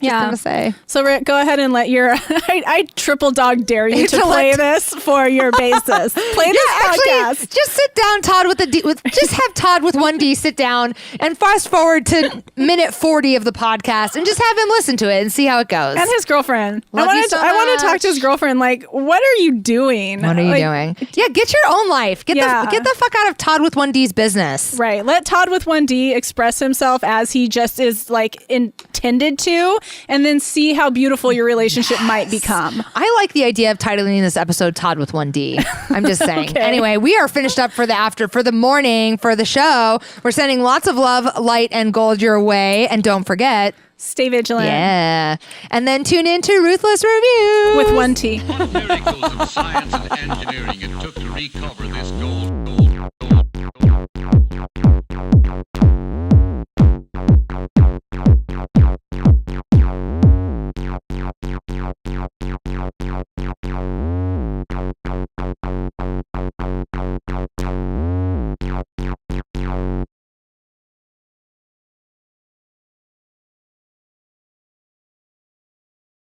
Just gonna say. So Rick, go ahead and let your I triple dog dare you to To play let- this for your basis. Play this podcast. Just sit down, Tod with the D. Just have Tod with 1D sit down and fast forward to minute 40 of the podcast and just have him listen to it and see how it goes. And his girlfriend. Love I you want so to talk to his much. girlfriend. Like, what are you doing? What are you Like, doing? Yeah, get your own life. Get the fuck out of Tod with 1D's business. Right. Let Tod with 1D express himself as he just is like intended to, and then see how beautiful your relationship might become. I like the idea of titling this episode Tod with 1D. I'm just saying. Okay. Anyway, we are finished up for the morning for the show. We're sending lots of love, light, and gold your way. And don't forget, Stay vigilant. yeah. And then tune in to Ruthless Review With 1T. What miracles of science and engineering it took to recover this gold